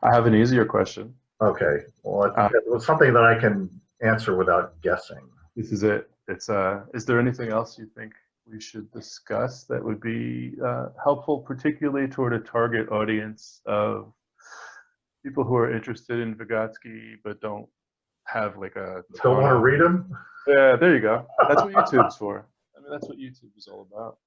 I have an easier question. Okay. Well, it's something that I can answer without guessing. This is it. It's is there anything else you think we should discuss that would be helpful, particularly toward a target audience of people who are interested in Vygotsky but don't have like a don't want to read them? Yeah, there you go. That's what YouTube's for. I mean, that's what YouTube is all about.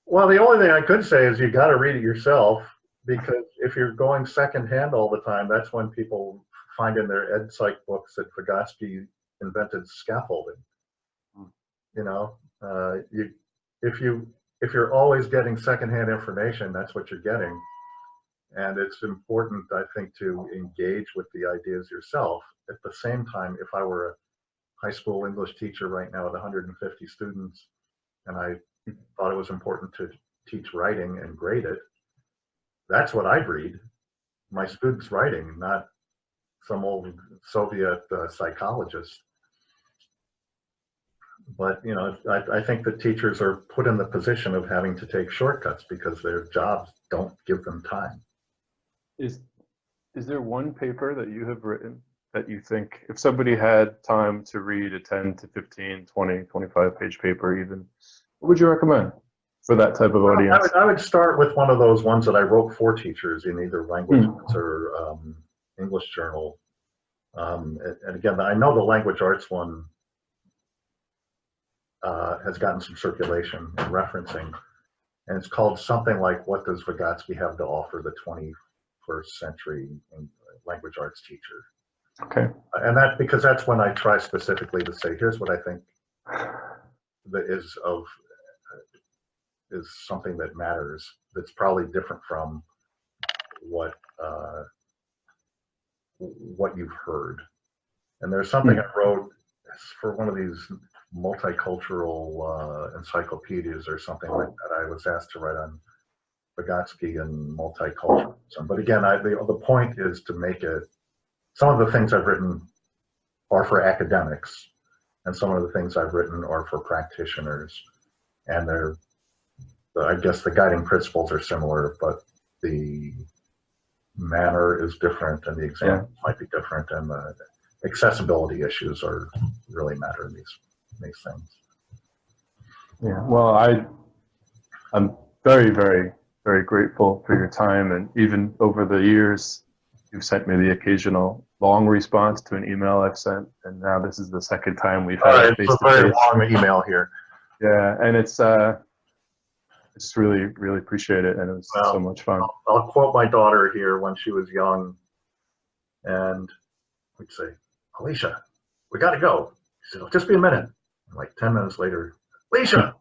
Well, the only thing I could say is you got to read it yourself, because if you're going secondhand all the time, that's when people find in their ed psych books that Vygotsky invented scaffolding. If you're always getting secondhand information, that's what you're getting. And it's important, I think, to engage with the ideas yourself. At the same time, if I were a high school English teacher right now with 150 students, and I thought it was important to teach writing and grade it, that's what I'd read. My students' writing, not some old Soviet psychologist. But I think that teachers are put in the position of having to take shortcuts because their jobs don't give them time. Is there one paper that you have written that you think, if somebody had time to read a 10 to 15, 20, 25 page paper even, what would you recommend for that type of audience? I would start with one of those ones that I wrote for teachers in either language arts or English journal. And again, I know the language arts one has gotten some circulation and referencing, and it's called something like, "What Does Vygotsky Have to Offer the 21st Century Language Arts Teacher?" Okay. And because that's when I try specifically to say, here's what I think that is something that matters, that's probably different from what you've heard. And there's something I wrote for one of these multicultural encyclopedias or something like that. I was asked to write on Vygotsky and multiculturalism. But again, the point is to make it, some of the things I've written are for academics, and some of the things I've written are for practitioners. And I guess the guiding principles are similar, but the manner is different and the examples might be different, and the accessibility issues really matter in these things. Yeah, well, I'm very, very, very grateful for your time, and even over the years, you've sent me the occasional long response to an email I've sent, and now this is the second time we've had a face-to-face. It's a very long email here. Yeah, and I just really, really appreciate it, and it was so much fun. I'll quote my daughter here when she was young, and we'd say, "Alicia, we got to go." She said, "Oh, just be a minute." And like 10 minutes later, "Alicia,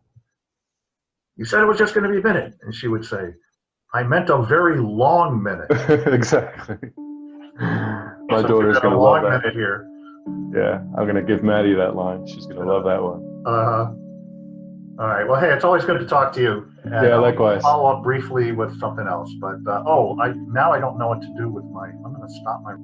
you said it was just going to be a minute." And she would say, "I meant a very long minute." Exactly. My daughter's going to love that. Minute here. Yeah, I'm gonna give Maddie that line. She's gonna love that one. All right. Well, hey, it's always good to talk to you. And Yeah, likewise. I'll follow up briefly with something else. But now I don't know what to do with my. I'm going to stop my.